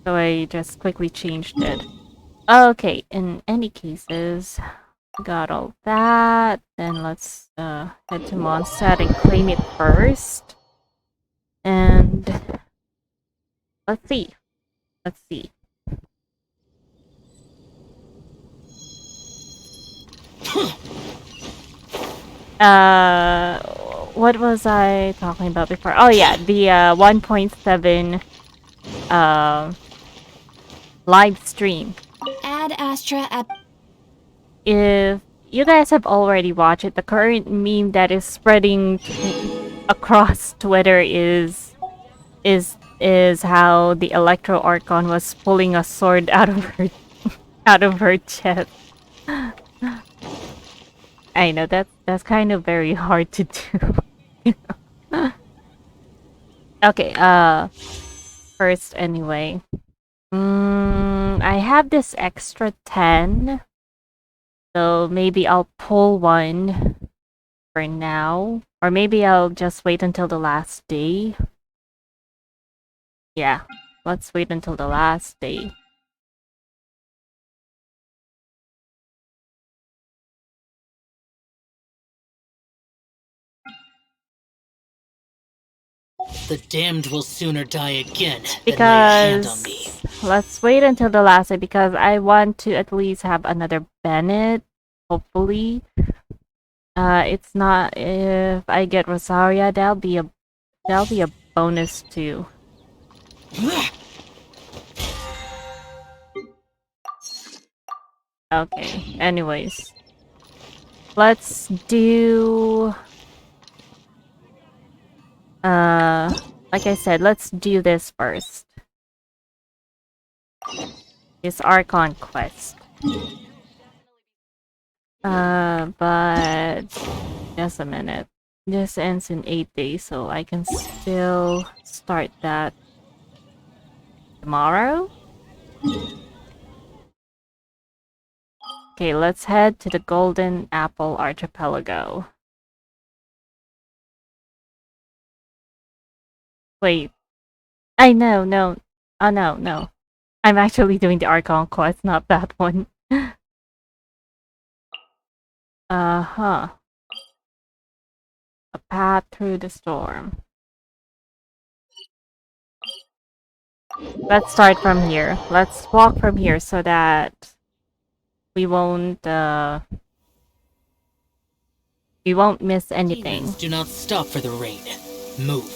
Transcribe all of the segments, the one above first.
so I just quickly changed it. Okay, in any cases, got all that. Then let's head to Mondstadt and claim it first. And let's see. Let's see. What was I talking about before? Oh yeah, the 1.7 live stream. Add Astra at. If you guys have already watched it, the current meme that is spreading across Twitter is how the Electro Archon was pulling a sword out of her out of her chest. I know that's kind of very hard to do. Okay, first anyway. I have this extra 10. So maybe I'll pull one for now. Or maybe I'll just wait until the last day. Yeah, let's wait until the last day. The damned will sooner die again than lay a hand on me. Let's wait until the last day because I want to at least have another Bennett, hopefully. It's not if I get Rosaria, that'll be a bonus too. Okay, anyways. Let's do like I said, let's do this first. This Archon quest. But just a minute. This ends in 8 days, so I can still start that tomorrow? Okay, let's head to the Golden Apple Archipelago. Wait. No. Oh, no. I'm actually doing the Archon quest, not that one. Uh-huh. A path through the storm. Let's start from here. Let's walk from here so that we won't miss anything. Demons do not stop for the rain. Move.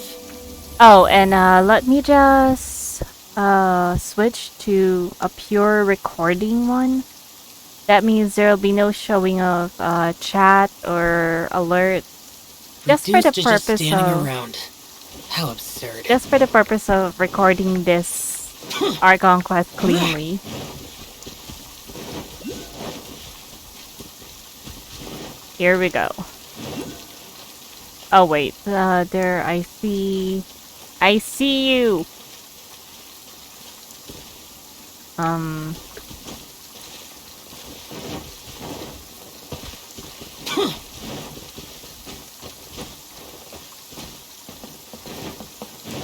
Oh, and let me just switch to a pure recording one. That means there'll be no showing of chat or alert. Just for the purpose of around. How absurd. Just for the purpose of recording this Archon quest cleanly. Here we go. Oh wait, there I see you.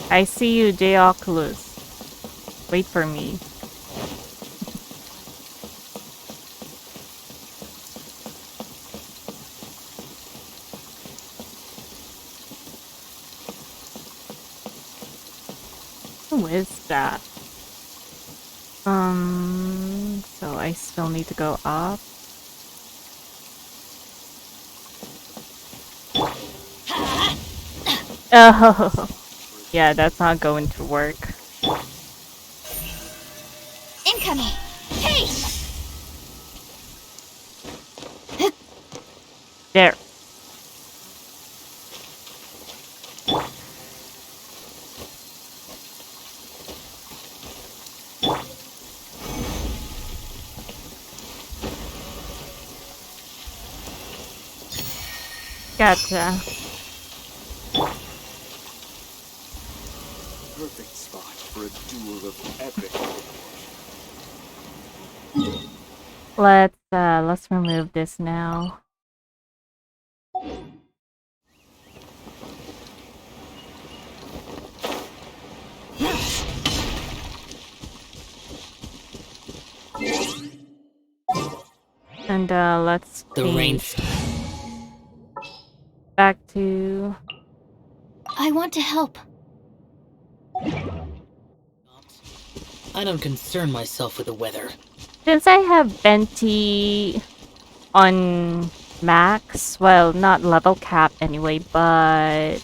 I see you, J. Oculus. Wait for me. Who is that? So I still need to go up. Oh, yeah, that's not going to work. Incoming! Hey! There. Gotcha. Perfect spot for a duel of epic. Let's remove this now. And let's The rain. change back to... I want to help. I don't concern myself with the weather. Since I have Venti on max, well, not level cap anyway, but...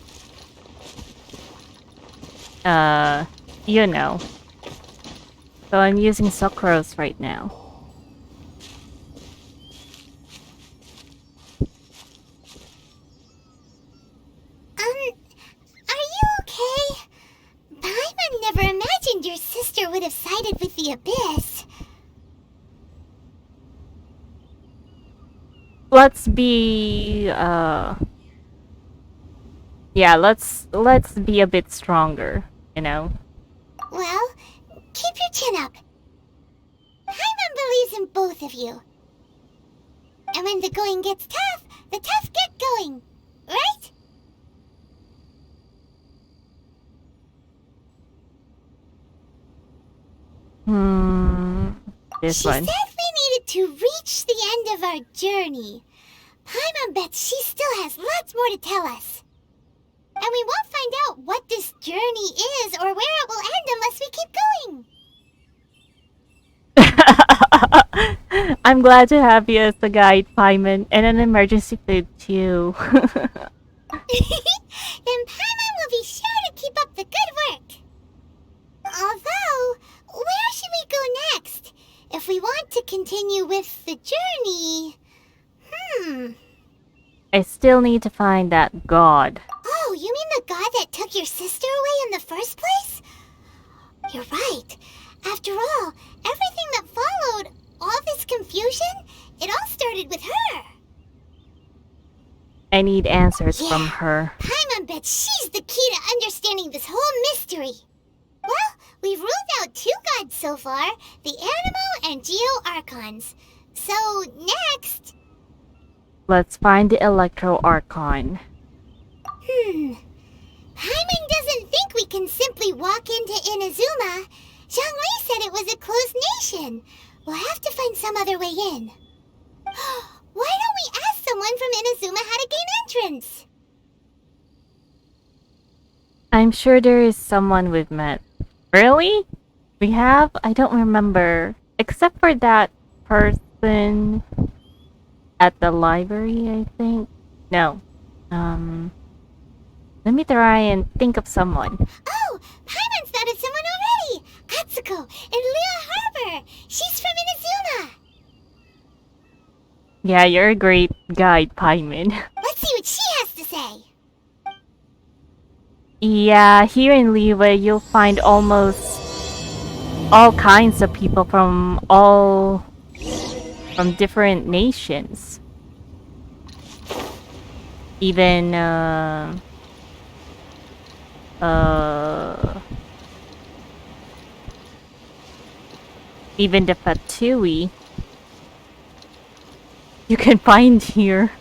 you know. So I'm using Sucrose right now. Are you okay? Paimon never imagined your sister would have sided with the Abyss. Let's be, yeah, let's be a bit stronger, you know? Well, keep your chin up. Paimon believes in both of you. And when the going gets tough, the tough get going. Right? This she one. said we needed to reach the end of our journey. Paimon bets she still has lots more to tell us. And we won't find out what this journey is or where it will end unless we keep going. I'm glad to have you as the guide, Paimon, and an emergency food too. Then Paimon will be sure to keep up the good work. Although, where should we go next? If we want to continue with the journey... I still need to find that god. Oh, you mean the god that took your sister away in the first place? You're right. After all, everything that followed, all this confusion, it all started with her. I need answers from her. Paimon bets she's the key to understanding this whole mystery. Well, we've ruled out 2 gods so far, the Animo and Geo Archons. So, next... Let's find the Electro Archon. Paimon doesn't think we can simply walk into Inazuma. Zhongli said it was a closed nation. We'll have to find some other way in. Why don't we ask someone from Inazuma how to gain entrance? I'm sure there is someone we've met. Really? We have? I don't remember. Except for that person at the library, I think. No. Let me try and think of someone. Oh, Paimon's thought of someone already. Atsuko in Liyue Harbor. She's from Inazuma. Yeah, you're a great guide, Paimon. Let's see what she has to say. Yeah, here in Liyue, you'll find almost all kinds of people from different nations. Even, even the Fatui you can find here.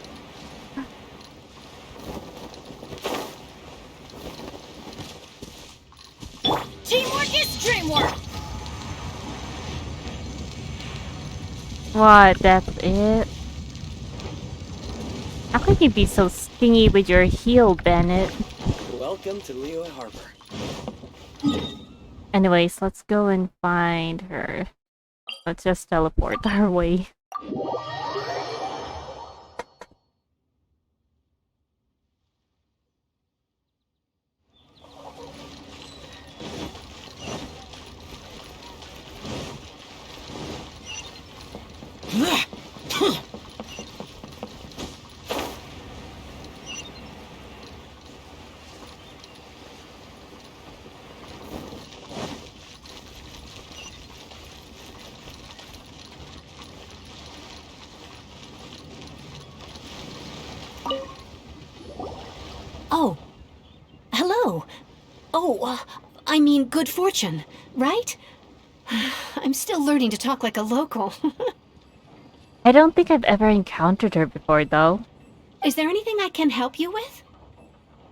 Teamwork is dreamwork. What? That's it? How could you be so stingy with your heel, Bennett? Welcome to Liyue Harbor. Anyways, let's go and find her. Let's just teleport our way. Oh. Hello. Oh, I mean good fortune, right? I'm still learning to talk like a local. I don't think I've ever encountered her before, though. Is there anything I can help you with?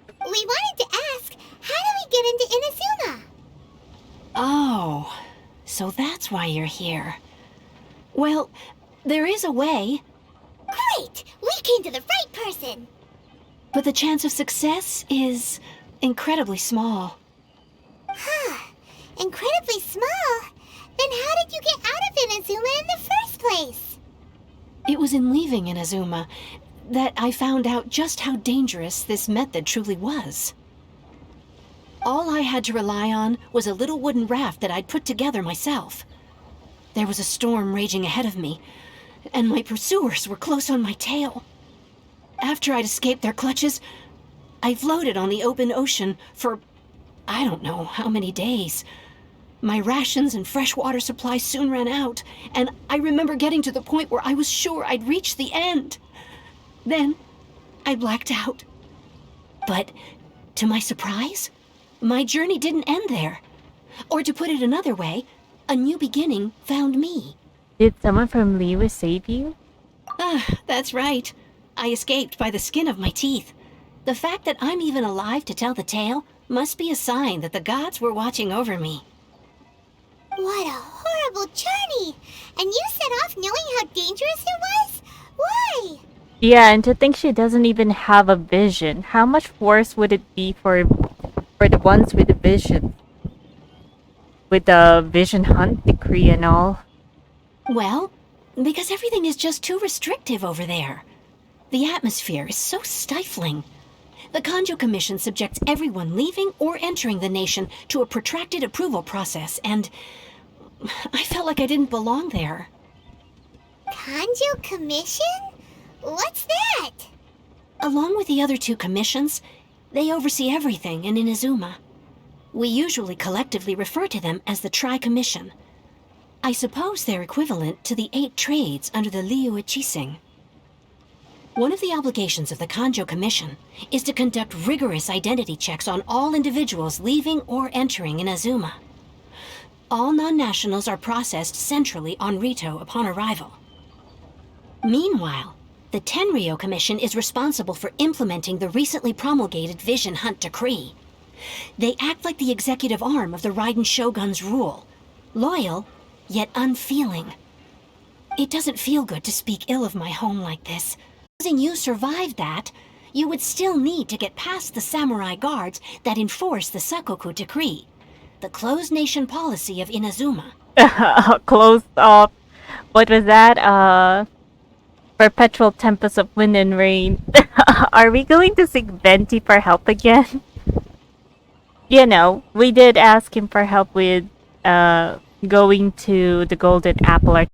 We wanted to ask, how do we get into Inazuma? Oh, so that's why you're here. Well, there is a way. talking to the right person. But the chance of success is incredibly small. Huh. Incredibly small? Then how did you get out of Inazuma in the first place? It was in leaving Inazuma that I found out just how dangerous this method truly was. All I had to rely on was a little wooden raft that I'd put together myself. There was a storm raging ahead of me, and my pursuers were close on my tail. After I'd escaped their clutches, I floated on the open ocean for I don't know how many days. My rations and fresh water supplies soon ran out, and I remember getting to the point where I was sure I'd reached the end. Then, I blacked out. But, to my surprise, my journey didn't end there. Or to put it another way, a new beginning found me. Did someone from Liyue save you? That's right. I escaped by the skin of my teeth. The fact that I'm even alive to tell the tale must be a sign that the gods were watching over me. What a horrible journey! And you set off knowing how dangerous it was? Why? Yeah, and to think she doesn't even have a vision. How much worse would it be for the ones with the vision? With the vision hunt decree and all. Well, because everything is just too restrictive over there. The atmosphere is so stifling. The Kanjo Commission subjects everyone leaving or entering the nation to a protracted approval process, and I felt like I didn't belong there. Kanjo Commission? What's that? Along with the other two commissions, they oversee everything in Inazuma. We usually collectively refer to them as the Tri-Commission. I suppose they're equivalent to the 8 trades under the Liyue Chising. One of the obligations of the Kanjo Commission is to conduct rigorous identity checks on all individuals leaving or entering Inazuma. All non-nationals are processed centrally on Rito upon arrival. Meanwhile, the Tenryo Commission is responsible for implementing the recently promulgated Vision Hunt Decree. They act like the executive arm of the Raiden Shogun's rule, loyal, yet unfeeling. It doesn't feel good to speak ill of my home like this. Supposing you survived that, you would still need to get past the samurai guards that enforce the Sakoku Decree, the closed nation policy of Inazuma. Closed off. What was that? Perpetual tempest of wind and rain. Are we going to seek Venti for help again? You know, we did ask him for help with going to the Golden Apple.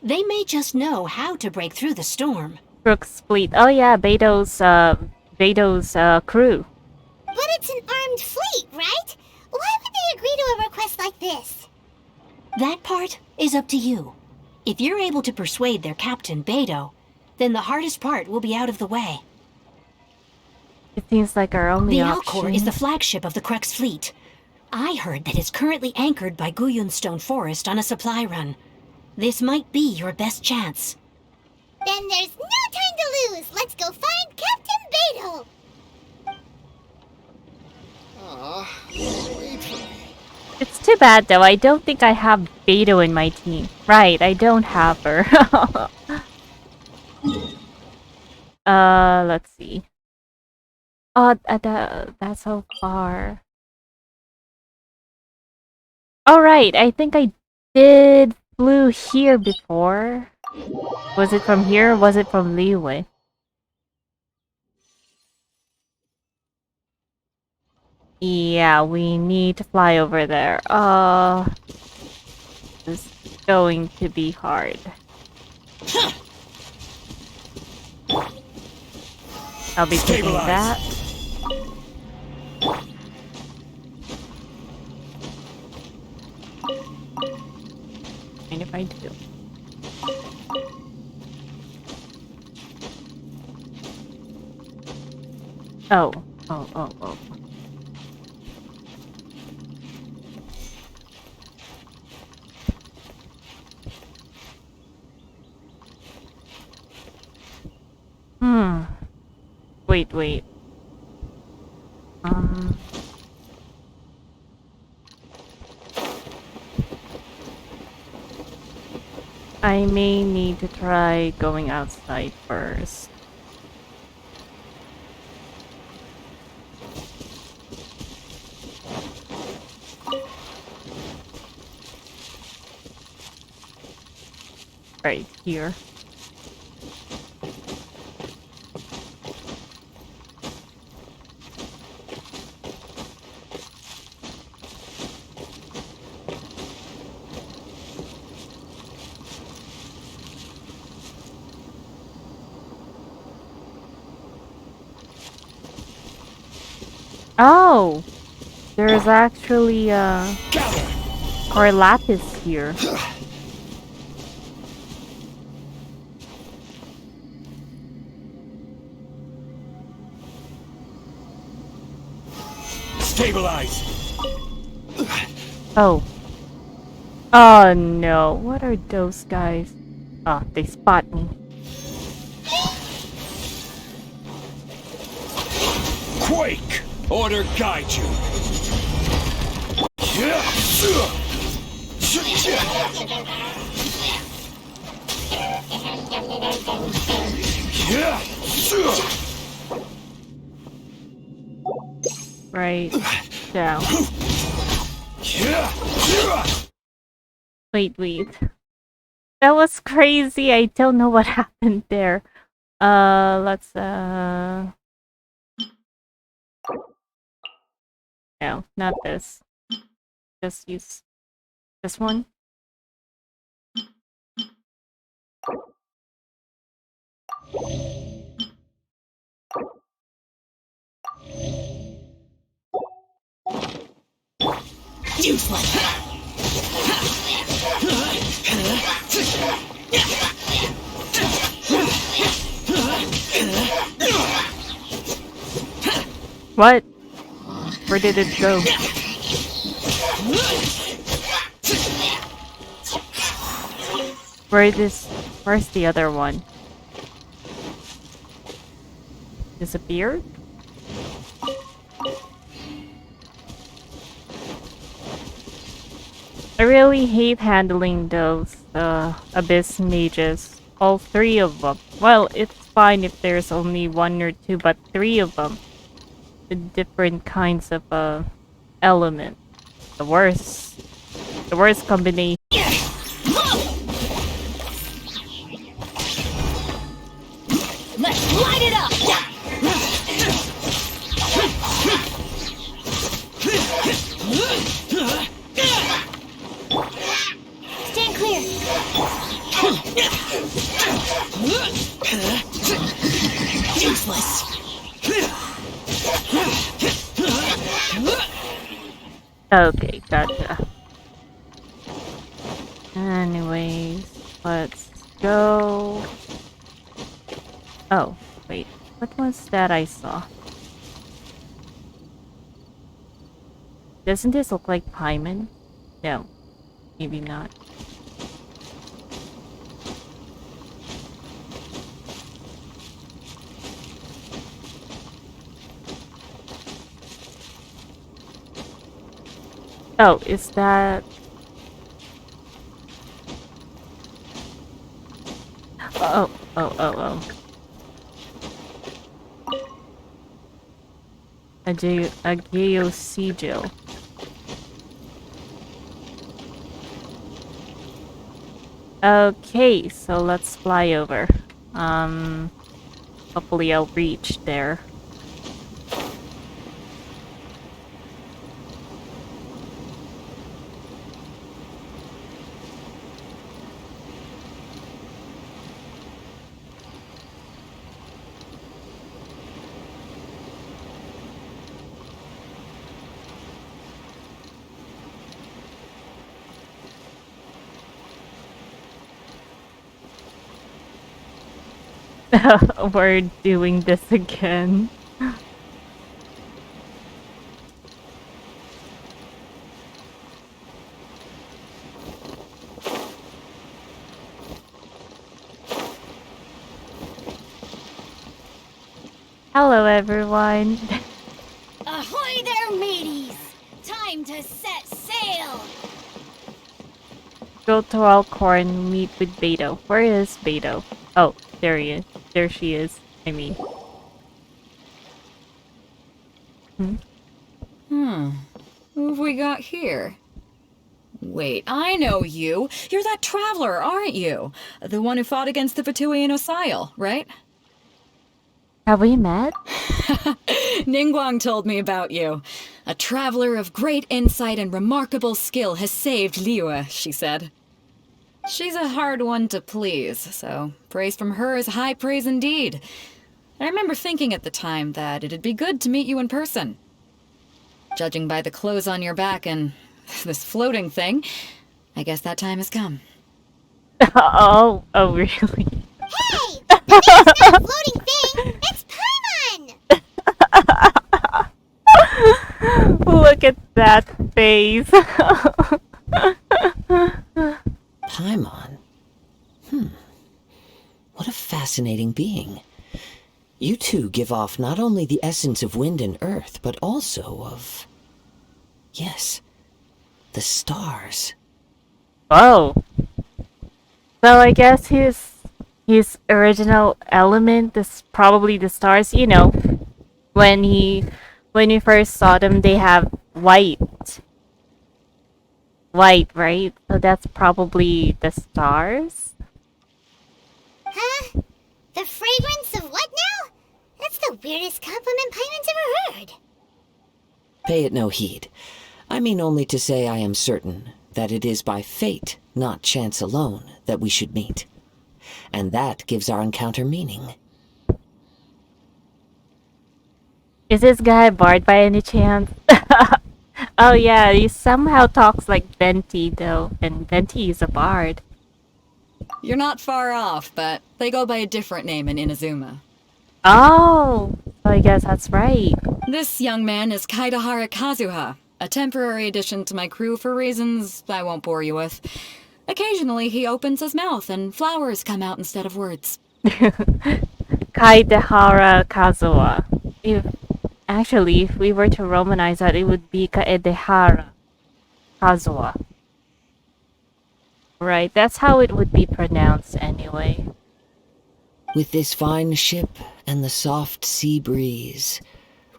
They may just know how to break through the storm. Crux fleet. Oh yeah, Beto's crew. But it's an armed fleet, right? Why would they agree to a request like this? That part is up to you. If you're able to persuade their captain, Beto, then the hardest part will be out of the way. It seems like our only The option. Alcor is the flagship of the Crux fleet. I heard that it's currently anchored by Guyunstone Forest on a supply run. This might be your best chance. Then there's no time to lose. Let's go find Captain Beto. Aw, wait for me. It's too bad though. I don't think I have Beto in my team. Right, I don't have her. Let's see. Oh, that's so far. All right, I think I did flew here before. Was it from here or was it from Liyue? Yeah, we need to fly over there. This is going to be hard. I'll be taking Stabilize. that. And if I do. Oh. Oh. Wait. I may need to try going outside first. Right here. Oh! There's actually or lapis here. Stabilize. Oh. Oh no, what are those guys? Oh, they spot me. Quake. Order guide you. Right down. Wait. That was crazy. I don't know what happened there. Let's no, not this. Just use this one. Useless. What? Where did it go? Where's the other one? Disappeared? I really hate handling those abyss mages. All three of them. Well, it's fine if there's only one or two, but three of them. The different kinds of element. The worst combination. Let's light it up! Stand clear. Useless. Okay, gotcha. Anyways, let's go. Oh, wait. What was that I saw? Doesn't this look like Paimon? No, maybe not. Oh, is that... Oh. A Geosigil. Okay, so let's fly over. Hopefully I'll reach there. We're doing this again. Hello, everyone. Ahoy there, mateys! Time to set sail! Go to Alcorn, meet with Beto. Where is Beto? Oh, there he is. There she is. I mean. Who have we got here? Wait, I know you. You're that traveler, aren't you? The one who fought against the Patuian Osile, right? Have we met? Ningguang told me about you. A traveler of great insight and remarkable skill has saved Liyue, she said. She's a hard one to please, so praise from her is high praise indeed. I remember thinking at the time that it'd be good to meet you in person. Judging by the clothes on your back and this floating thing, I guess that time has come. Oh, really? Hey! The name's not a floating thing! It's Paimon! Look at that face. Paimon? What a fascinating being. You two give off not only the essence of wind and earth, but also of... yes, the stars. Oh. So I guess his original element is probably the stars. You know, when you first saw them, they have white. White, right? So that's probably the stars? Huh? The fragrance of what now? That's the weirdest compliment Paimon's ever heard. Pay it no heed. I mean only to say I am certain that it is by fate, not chance alone, that we should meet. And that gives our encounter meaning. Is this guy a bard by any chance? Oh yeah, he somehow talks like Venti though, and Venti is a bard. You're not far off, but they go by a different name in Inazuma. Oh, so I guess that's right. This young man is Kaedehara Kazuha, a temporary addition to my crew for reasons I won't bore you with. Occasionally he opens his mouth and flowers come out instead of words. Kaedehara Kazuha. If we were to Romanize that, it would be Kaedehara Kazuha. Right, that's how it would be pronounced anyway. With this fine ship and the soft sea breeze,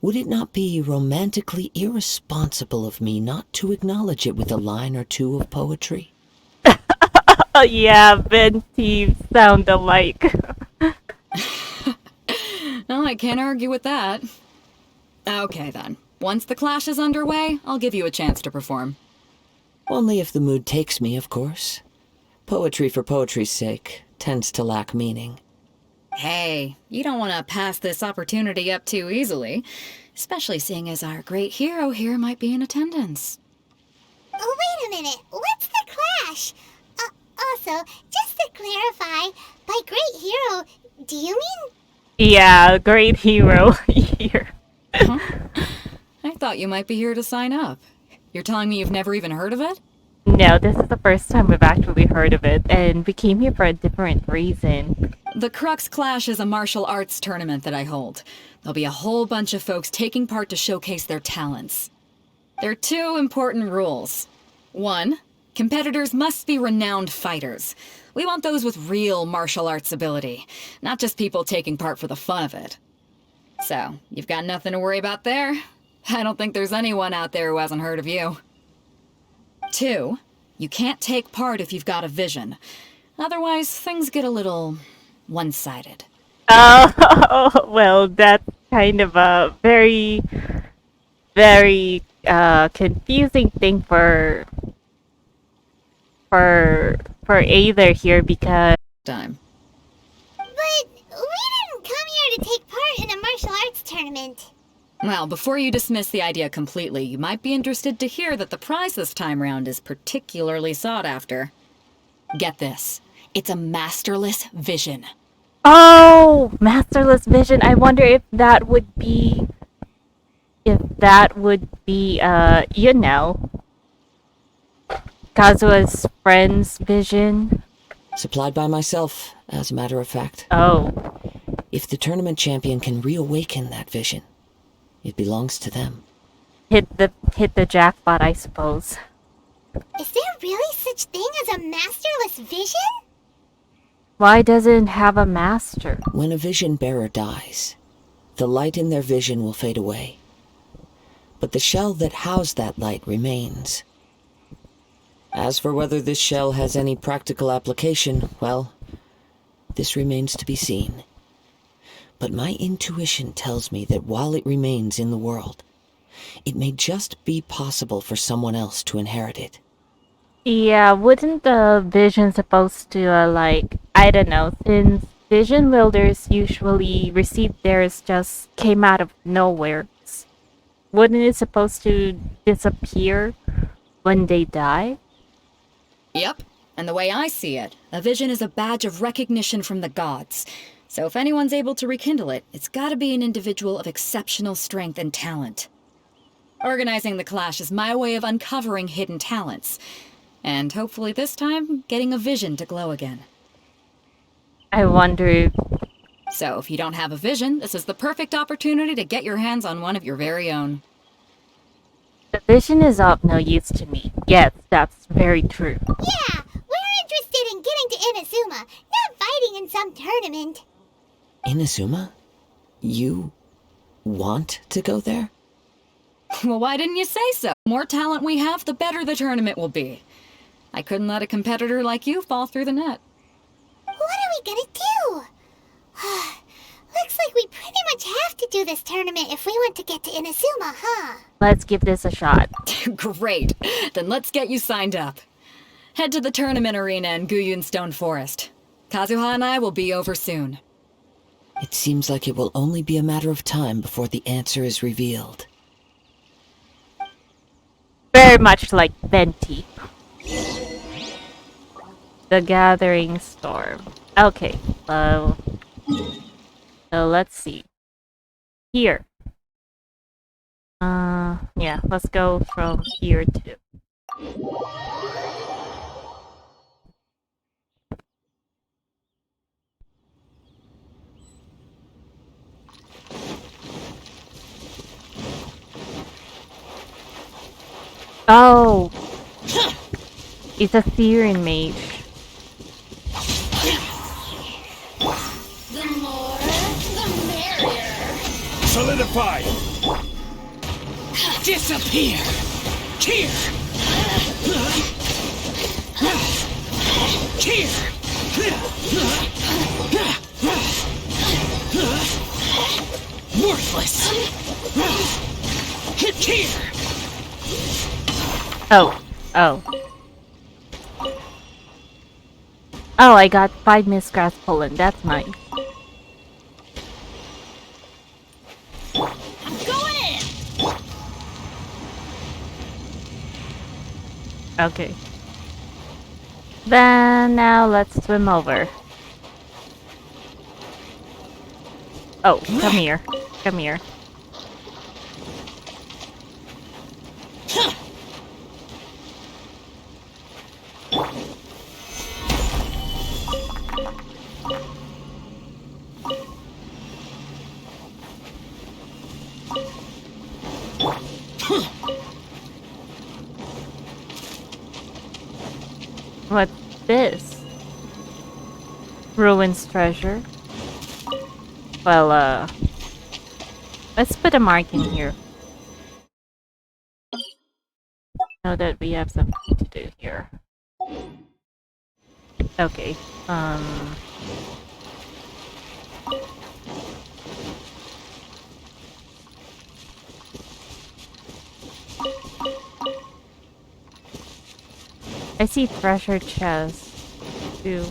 would it not be romantically irresponsible of me not to acknowledge it with a line or two of poetry? Oh yeah, Venti sound alike. Well, I can't argue with that. Okay then. Once the clash is underway, I'll give you a chance to perform. Only if the mood takes me, of course. Poetry for poetry's sake tends to lack meaning. Hey, you don't want to pass this opportunity up too easily, especially seeing as our great hero here might be in attendance. Oh, wait a minute. What's the clash? Also, just to clarify, by great hero, do you mean... Yeah, great hero here. Huh? I thought you might be here to sign up. You're telling me you've never even heard of it? No, this is the first time we've actually heard of it, and we came here for a different reason. The Crux Clash is a martial arts tournament that I hold. There'll be a whole bunch of folks taking part to showcase their talents. There are two important rules. 1, competitors must be renowned fighters. We want those with real martial arts ability, not just people taking part for the fun of it. So, you've got nothing to worry about there. I don't think there's anyone out there who hasn't heard of you. 2, you can't take part if you've got a vision. Otherwise, things get a little one-sided. Oh, well, that's kind of a very, very confusing thing for Aether here because... Time. But we didn't come here to take part in a martial arts tournament. Well, before you dismiss the idea completely, you might be interested to hear that the prize this time round is particularly sought after. Get this. It's a masterless vision. Oh, masterless vision. I wonder if that would be, you know, Kazuha's friend's vision. Supplied by myself, as a matter of fact. Oh. If the tournament champion can reawaken that vision, it belongs to them. Hit the jackpot, I suppose. Is there really such thing as a masterless vision? Why doesn't it have a master? When a vision bearer dies, the light in their vision will fade away. But the shell that housed that light remains. As for whether this shell has any practical application, well, this remains to be seen. But my intuition tells me that while it remains in the world, it may just be possible for someone else to inherit it. Yeah, wouldn't the vision supposed to, I don't know, since vision wielders usually receive theirs just came out of nowhere, wouldn't it supposed to disappear when they die? Yep, and the way I see it, a vision is a badge of recognition from the gods. So if anyone's able to rekindle it, it's gotta be an individual of exceptional strength and talent. Organizing the clash is my way of uncovering hidden talents. And hopefully this time, getting a vision to glow again. I wonder... So if you don't have a vision, this is the perfect opportunity to get your hands on one of your very own. The vision is of no use to me. Yes, that's very true. Yeah, we're interested in getting to Inazuma, not fighting in some tournament. Inazuma? You want to go there? Well, why didn't you say so? The more talent we have, the better the tournament will be. I couldn't let a competitor like you fall through the net. What are we gonna do? Looks like we pretty much have to do this tournament if we want to get to Inazuma, huh? Let's give this a shot. Great. Then let's get you signed up. Head to the tournament arena in Guyun Stone Forest. Kazuha and I will be over soon. It seems like it will only be a matter of time before the answer is revealed. Very much like Venti. The Gathering Storm. Okay, so let's see. Here. Yeah, let's go from here to... Oh! It's a Theron mage. The more, the merrier. Solidify! Disappear! Here! Worthless! Here! Oh. Oh. Oh, I got 5 Mistgrass Pollen. That's nice. I'm going in! Okay. Then now let's swim over. Oh, come here. Come here. What's this? Ruins treasure. Well, let's put a mark in here. Now that we have something to do here. Okay, I see treasure chests, too.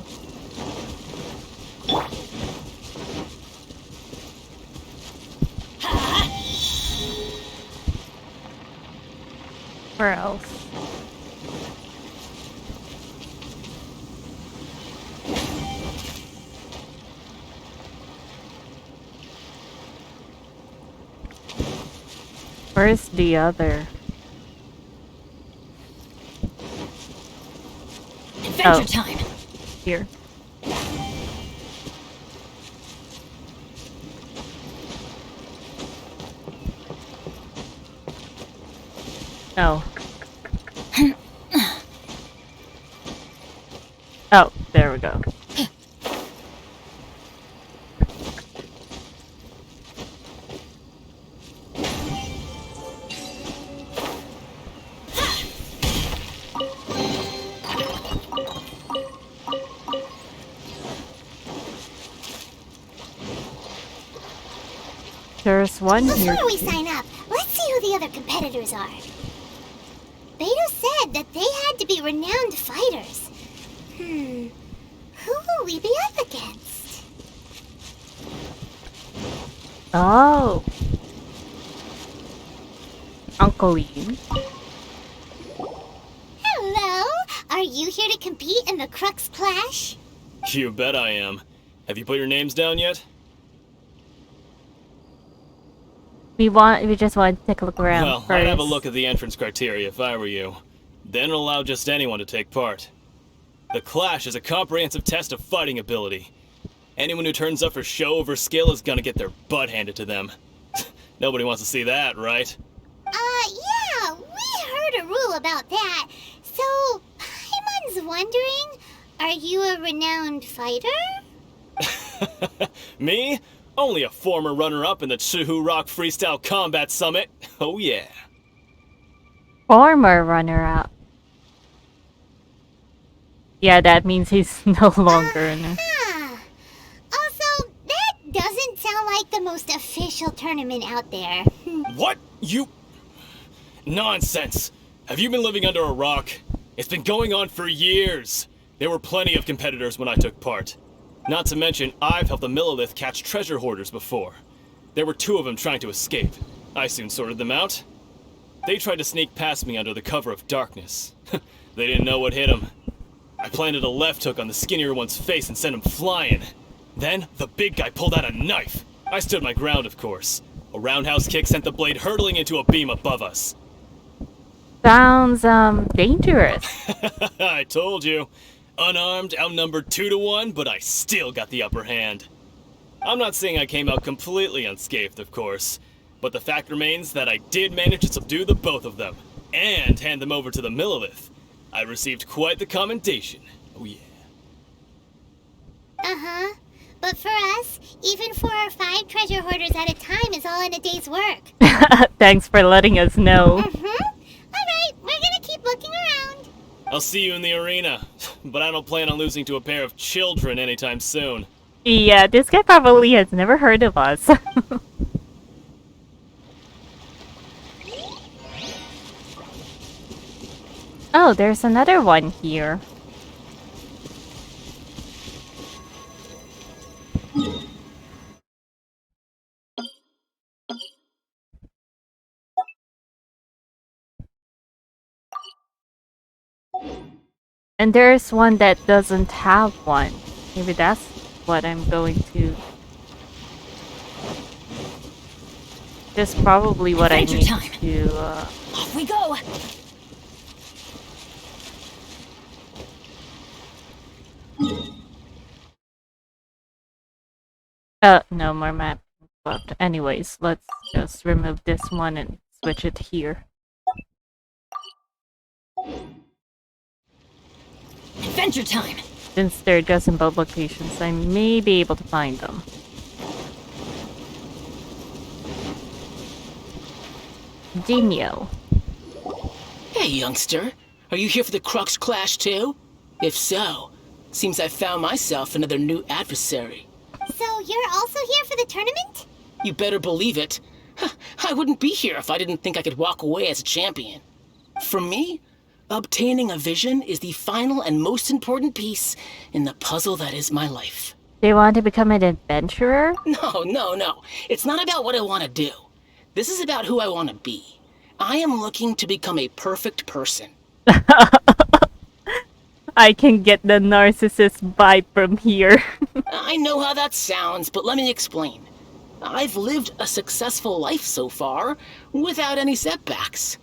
Where else? Where's the other? Adventure time! Here. Oh. Oh, there we go. There's one here. Before we sign up, let's see who the other competitors are. Beto said that they had to be renowned fighters. Who will we be up against? Oh. Uncle Ian. Hello! Are you here to compete in the Crux Clash? You bet I am. Have you put your names down yet? We just want to take a look around Well, first. I'd have a look at the entrance criteria if I were you. Then allow just anyone to take part. The Clash is a comprehensive test of fighting ability. Anyone who turns up for show over skill is gonna get their butt handed to them. Nobody wants to see that, right? Yeah, we heard a rule about that. So, Paimon's wondering, are you a renowned fighter? Me? Only a former runner-up in the Chuhu Rock Freestyle Combat Summit. Oh yeah. Former runner-up. Yeah, that means he's no longer in it. Also, that doesn't sound like the most official tournament out there. What? You... Nonsense. Have you been living under a rock? It's been going on for years. There were plenty of competitors when I took part. Not to mention, I've helped the Millilith catch treasure hoarders before. There were 2 of them trying to escape. I soon sorted them out. They tried to sneak past me under the cover of darkness. They didn't know what hit them. I planted a left hook on the skinnier one's face and sent him flying. Then, the big guy pulled out a knife. I stood my ground, of course. A roundhouse kick sent the blade hurtling into a beam above us. Sounds, dangerous. I told you. Unarmed, outnumbered 2 to 1, but I still got the upper hand. I'm not saying I came out completely unscathed, of course, but the fact remains that I did manage to subdue the both of them, and hand them over to the Millilith. I received quite the commendation. Oh yeah. Uh-huh. But for us, even 4 or 5 treasure hoarders at a time is all in a day's work. Thanks for letting us know. Alright, we're gonna keep looking around. I'll see you in the arena, but I don't plan on losing to a pair of children anytime soon. Yeah, this guy probably has never heard of us. Oh, there's another one here. And there's one that doesn't have one. Maybe that's what I'm going to... That's probably what I need to... Off we go! No more map left. Anyways, let's just remove this one and switch it here. Adventure time! Since they're just in both locations, I may be able to find them. Genio. Hey, youngster. Are you here for the Crux Clash too? If so, seems I found myself another new adversary. So you're also here for the tournament? You better believe it. I wouldn't be here if I didn't think I could walk away as a champion. For me, obtaining a vision is the final and most important piece in the puzzle that is my life. They want to become an adventurer? No. It's not about what I want to do. This is about who I want to be. I am looking to become a perfect person. I can get the narcissist vibe from here. I know how that sounds, but let me explain. I've lived a successful life so far, without any setbacks.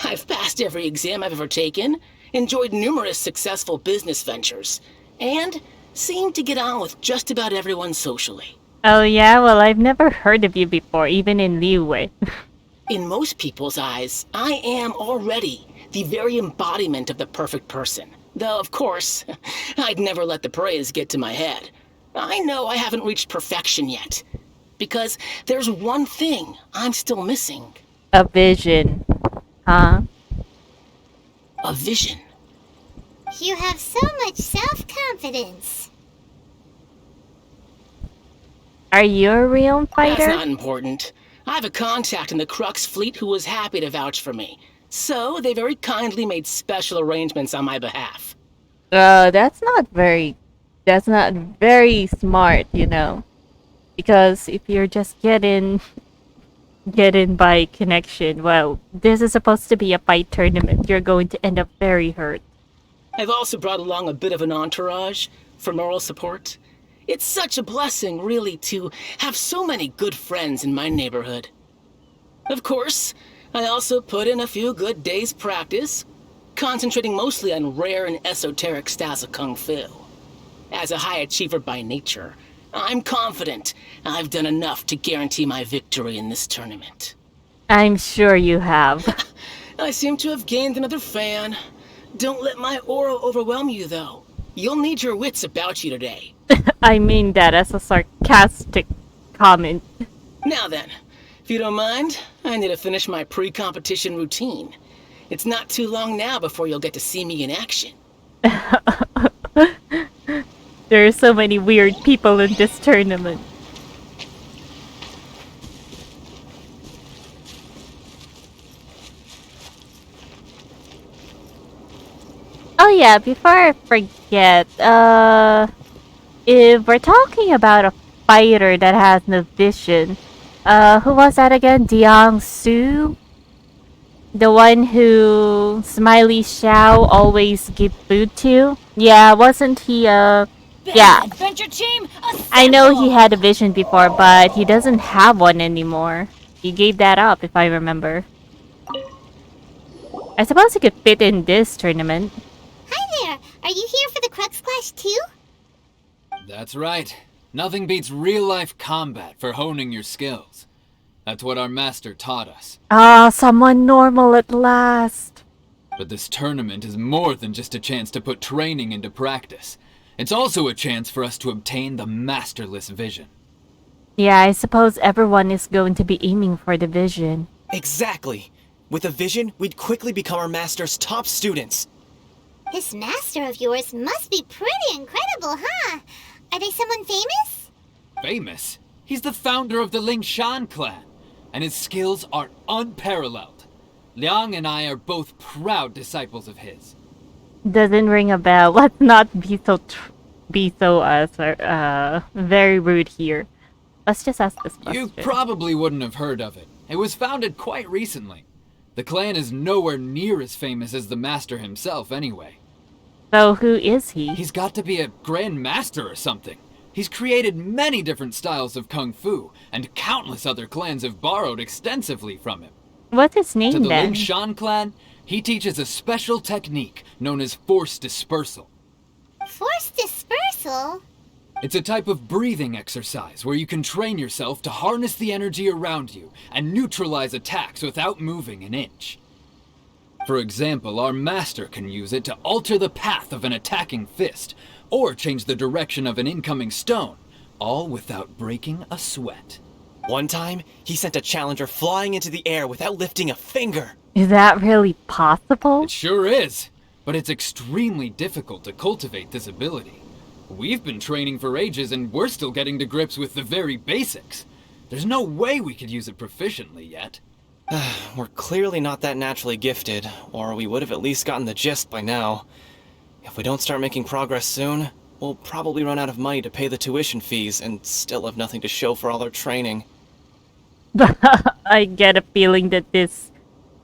I've passed every exam I've ever taken, enjoyed numerous successful business ventures, and seemed to get on with just about everyone socially. Oh yeah? Well, I've never heard of you before, even in Liyue. In most people's eyes, I am already the very embodiment of the perfect person. Though, of course, I'd never let the praise get to my head. I know I haven't reached perfection yet, because there's one thing I'm still missing. A vision. Huh? A vision. You have so much self-confidence. Are you a real fighter? That's not important. I have a contact in the Crux fleet who was happy to vouch for me. So they very kindly made special arrangements on my behalf. That's not very smart, you know. Because if you're just getting by connection, well, this is supposed to be a fight tournament. You're going to end up very hurt. I've also brought along a bit of an entourage for moral support. It's such a blessing, really, to have so many good friends in my neighborhood. Of course, I also put in a few good days' practice, concentrating mostly on rare and esoteric styles of Kung Fu. As a high achiever by nature, I'm confident I've done enough to guarantee my victory in this tournament. I'm sure you have. I seem to have gained another fan. Don't let my aura overwhelm you, though. You'll need your wits about you today. I mean that as a sarcastic comment. Now then, if you don't mind, I need to finish my pre-competition routine. It's not too long now before you'll get to see me in action. There are so many weird people in this tournament. Oh yeah, before I forget, if we're talking about a fighter that has no vision, who was that again? Diang Su? The one who Smiley Xiao always give food to? Yeah, wasn't he, yeah. Adventure team, I know he had a vision before, but he doesn't have one anymore. He gave that up, if I remember. I suppose he could fit in this tournament. Hi there! Are you here for the Crux Clash too? That's right. Nothing beats real-life combat for honing your skills. That's what our master taught us. Ah, someone normal at last. But this tournament is more than just a chance to put training into practice. It's also a chance for us to obtain the masterless vision. Yeah, I suppose everyone is going to be aiming for the vision. Exactly. With a vision, we'd quickly become our master's top students. This master of yours must be pretty incredible, huh? Are they someone famous? Famous? He's the founder of the Lingshan clan, and his skills are unparalleled. Liang and I are both proud disciples of his. Doesn't ring a bell. Let's not be very rude here. Let's just ask this question. You probably wouldn't have heard of it. It was founded quite recently. The clan is nowhere near as famous as the master himself anyway. So who is he? He's got to be a grand master or something. He's created many different styles of Kung Fu, and countless other clans have borrowed extensively from him. What's his name then? To the then? Lingshan clan, he teaches a special technique known as force dispersal. Force dispersal? It's a type of breathing exercise where you can train yourself to harness the energy around you and neutralize attacks without moving an inch. For example, our master can use it to alter the path of an attacking fist, or change the direction of an incoming stone, all without breaking a sweat. One time, he sent a challenger flying into the air without lifting a finger. Is that really possible? It sure is, but it's extremely difficult to cultivate this ability. We've been training for ages and we're still getting to grips with the very basics. There's no way we could use it proficiently yet. We're clearly not that naturally gifted, or we would have at least gotten the gist by now. If we don't start making progress soon, we'll probably run out of money to pay the tuition fees and still have nothing to show for all our training. I get a feeling that this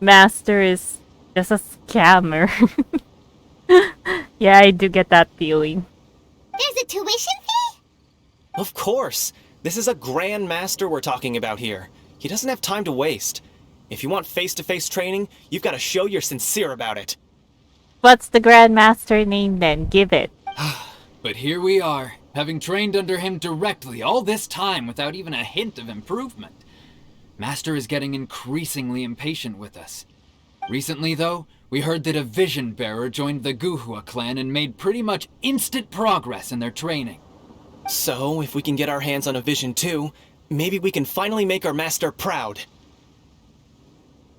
master is just a scammer. Yeah, I do get that feeling. There's a tuition fee? Of course! This is a Grand Master we're talking about here. He doesn't have time to waste. If you want face-to-face training, you've got to show you're sincere about it. What's the Grandmaster name then? Give it. But here we are, having trained under him directly all this time without even a hint of improvement. Master is getting increasingly impatient with us. Recently, though, we heard that a Vision Bearer joined the Guhua clan and made pretty much instant progress in their training. So, if we can get our hands on a Vision too, maybe we can finally make our master proud.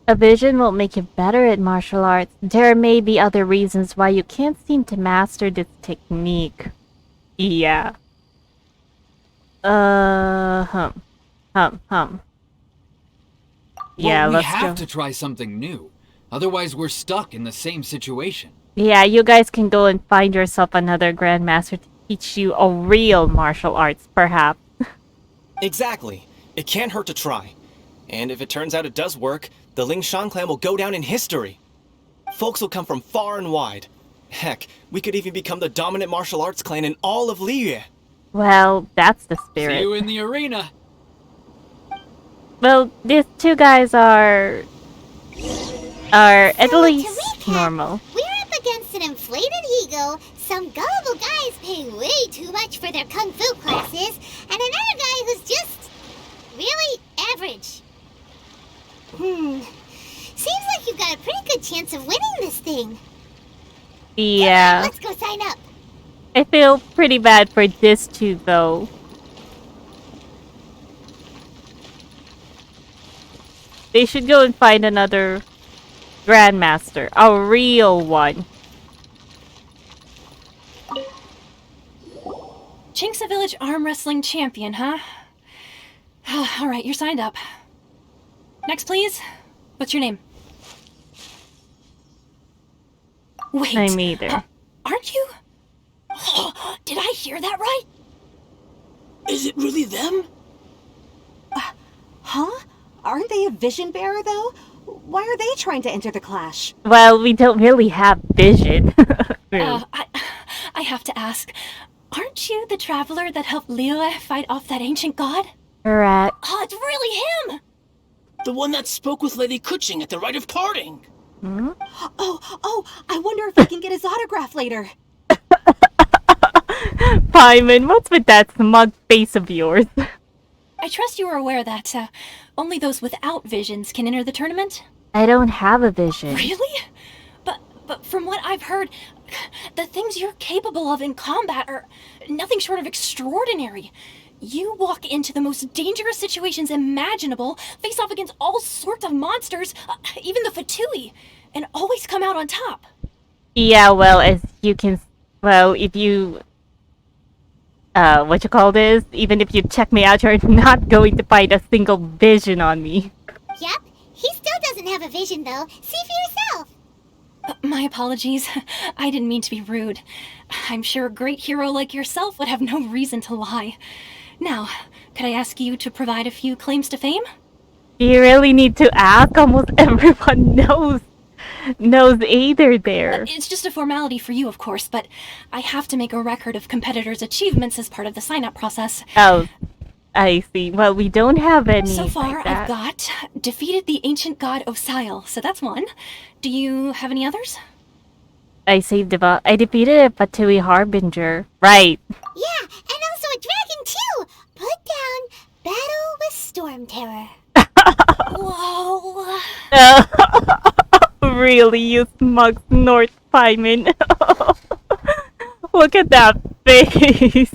A vision will make you better at martial arts. There may be other reasons why you can't seem to master this technique. Yeah. Yeah, Well, we let's have go. to try something new. Otherwise, we're stuck in the same situation. Yeah, you guys can go and find yourself another Grandmaster to teach you a real martial arts, perhaps. Exactly. It can't hurt to try. And if it turns out it does work, the Lingshan clan will go down in history. Folks will come from far and wide. Heck, we could even become the dominant martial arts clan in all of Liyue. Well, that's the spirit. See you in the arena. Well, these two guys are at least normal. We're up against an inflated ego, some gullible guys paying way too much for their kung fu classes, and another guy who's just really average. Seems like you've got a pretty good chance of winning this thing. Yeah. Let's go sign up. I feel pretty bad for this two, though. They should go and find another Grandmaster. A real one. Chinksa Village Arm Wrestling Champion, huh? Alright, you're signed up. Next, please. What's your name? Wait. I'm either. Aren't you? Did I hear that right? Is it really them? Huh? Aren't they a vision bearer, though? Why are they trying to enter the clash? Well, we don't really have vision. Really. I have to ask. Aren't you the traveler that helped Liyue fight off that ancient god? Correct. Oh, it's really him! The one that spoke with Lady Kuching at the rite of parting. Hmm? Oh, I wonder if I can get his autograph later. Paimon, what's with that smug face of yours? I trust you are aware that only those without visions can enter the tournament? I don't have a vision. Really? But from what I've heard, the things you're capable of in combat are nothing short of extraordinary. You walk into the most dangerous situations imaginable, face off against all sorts of monsters, even the Fatui, and always come out on top. Yeah, well, as you can... Well, if you... what you call this? Even if you check me out, you're not going to find a single vision on me. Yep, he still doesn't have a vision, though. See for yourself. My apologies. I didn't mean to be rude. I'm sure a great hero like yourself would have no reason to lie. Now, could I ask you to provide a few claims to fame? You really need to ask? Almost everyone knows either there. It's just a formality for you, of course, but I have to make a record of competitors' achievements as part of the sign-up process. Oh, I see. Well, we don't have any. So far, like that. I've got defeated the ancient god Osile, so that's one. Do you have any others? I defeated a Fatui Harbinger. Right. Yeah, and also a dragon, too. Put down Battle with Storm Terror. Whoa. Really, you smug North Paimon. Look at that face.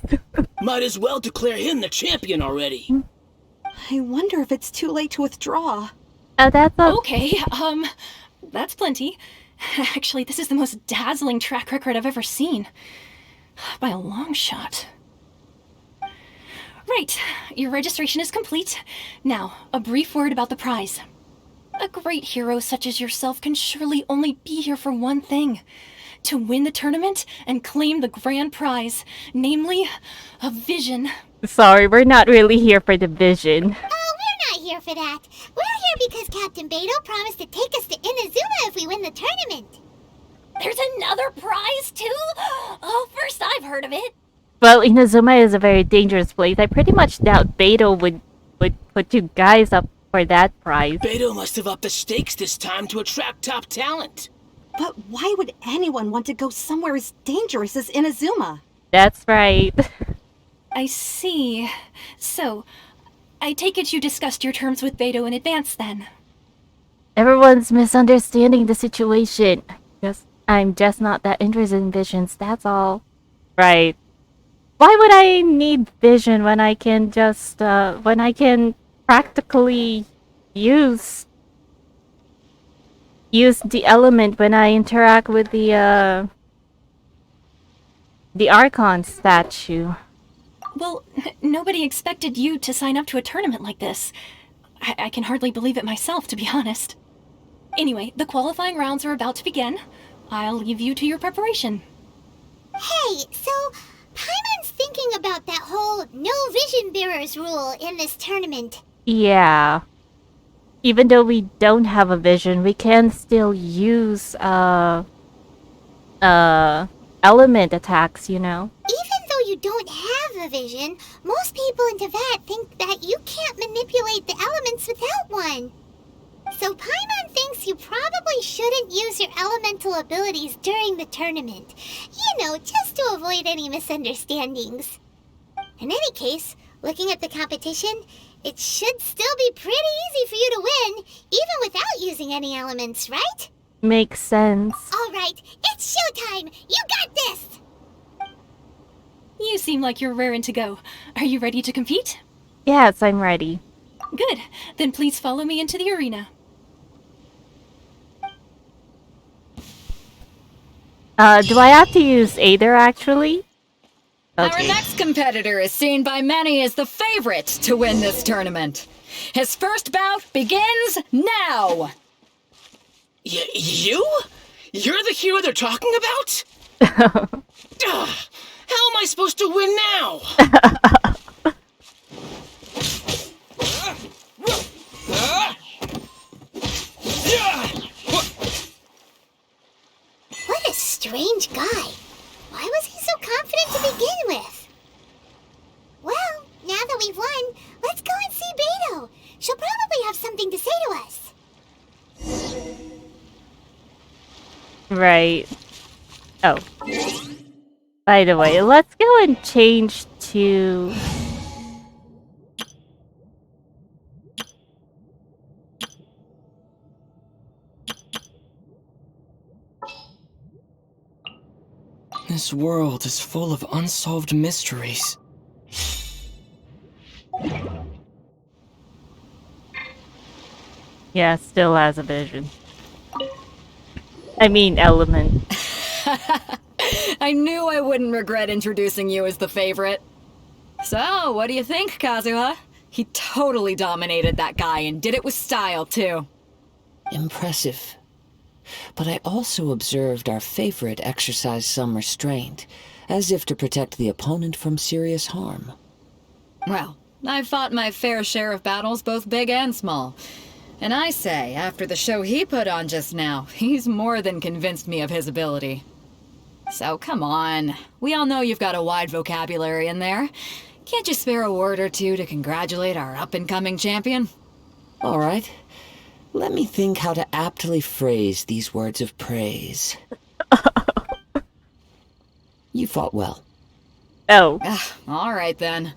Might as well declare him the champion already. I wonder if it's too late to withdraw. Oh, that's okay. That's plenty. Actually, this is the most dazzling track record I've ever seen. By a long shot. Right, your registration is complete. Now, a brief word about the prize. A great hero such as yourself can surely only be here for one thing. To win the tournament and claim the grand prize, namely, a vision. Sorry, we're not really here for the vision. Oh, we're not here for that. We're here because Captain Beidou promised to take us to Inazuma if we win the tournament. There's another prize, too? Oh, first I've heard of it. Well, Inazuma is a very dangerous place. I pretty much doubt Beto would put you guys up for that prize. Beto must have upped the stakes this time to attract top talent. But why would anyone want to go somewhere as dangerous as Inazuma? That's right. I see. So, I take it you discussed your terms with Beto in advance then? Everyone's misunderstanding the situation. I'm just not that interested in visions, that's all. Right. Why would I need vision when I can just, when I can practically use the element when I interact with the Archon statue? Well, nobody expected you to sign up to a tournament like this. I can hardly believe it myself, to be honest. Anyway, the qualifying rounds are about to begin. I'll leave you to your preparation. Hey, so Paimon's thinking about that whole no vision bearers rule in this tournament. Yeah. Even though we don't have a vision, we can still use element attacks, you know. Even though you don't have a vision, most people in Teyvat think that you can't manipulate the elements without one. So Paimon thinks you probably shouldn't use your elemental abilities during the tournament. You know, just to avoid any misunderstandings. In any case, looking at the competition, it should still be pretty easy for you to win, even without using any elements, right? Makes sense. Alright, it's showtime! You got this! You seem like you're raring to go. Are you ready to compete? Yes, I'm ready. Good. Then please follow me into the arena. Do I have to use Aether, actually? Our Okay. next competitor is seen by many as the favorite to win this tournament. His first bout begins now! You? You're the hero they're talking about? Ugh, how am I supposed to win now? What a strange guy. Why was he so confident to begin with? Well, now that we've won, let's go and see Beto. She'll probably have something to say to us. Right. Oh. By the way, let's go and change to... This world is full of unsolved mysteries. Yeah, still has a vision. I mean, element. I knew I wouldn't regret introducing you as the favorite. So, what do you think, Kazuha? He totally dominated that guy and did it with style, too. Impressive. But I also observed our favorite exercise some restraint, as if to protect the opponent from serious harm. Well, I've fought my fair share of battles, both big and small. And I say, after the show he put on just now, he's more than convinced me of his ability. So come on, we all know you've got a wide vocabulary in there. Can't you spare a word or two to congratulate our up-and-coming champion? All right. Let me think how to aptly phrase these words of praise. You fought well. Oh. All right then.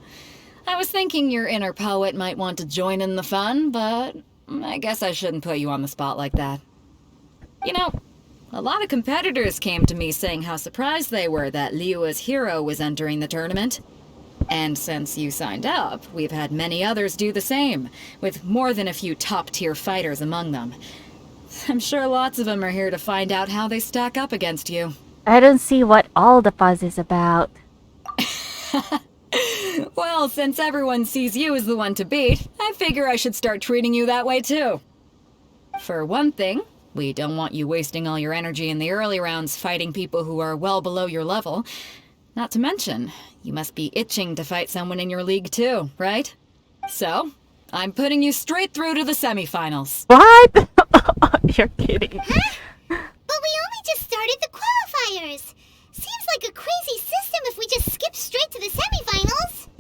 I was thinking your inner poet might want to join in the fun, but I guess I shouldn't put you on the spot like that. You know, a lot of competitors came to me saying how surprised they were that Liyue's hero was entering the tournament. And since you signed up, we've had many others do the same, with more than a few top-tier fighters among them. I'm sure lots of them are here to find out how they stack up against you. I don't see what all the fuss is about. Well, since everyone sees you as the one to beat, I figure I should start treating you that way too. For one thing, we don't want you wasting all your energy in the early rounds fighting people who are well below your level. Not to mention, you must be itching to fight someone in your league too, right? So, I'm putting you straight through to the semifinals. What? You're kidding. Huh? But we only just started the qualifiers. Seems like a crazy system if we just skip straight to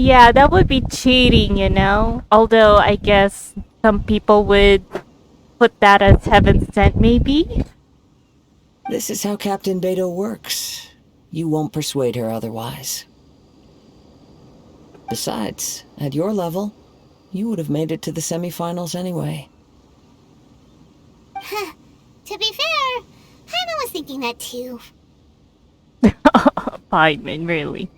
Yeah, that would be cheating, you know? Although I guess some people would put that as heaven sent, maybe? This is how Captain Beto works. You won't persuade her otherwise. Besides, at your level, you would have made it to the semifinals anyway. To be fair, Paimon was thinking that too. Paimon, really.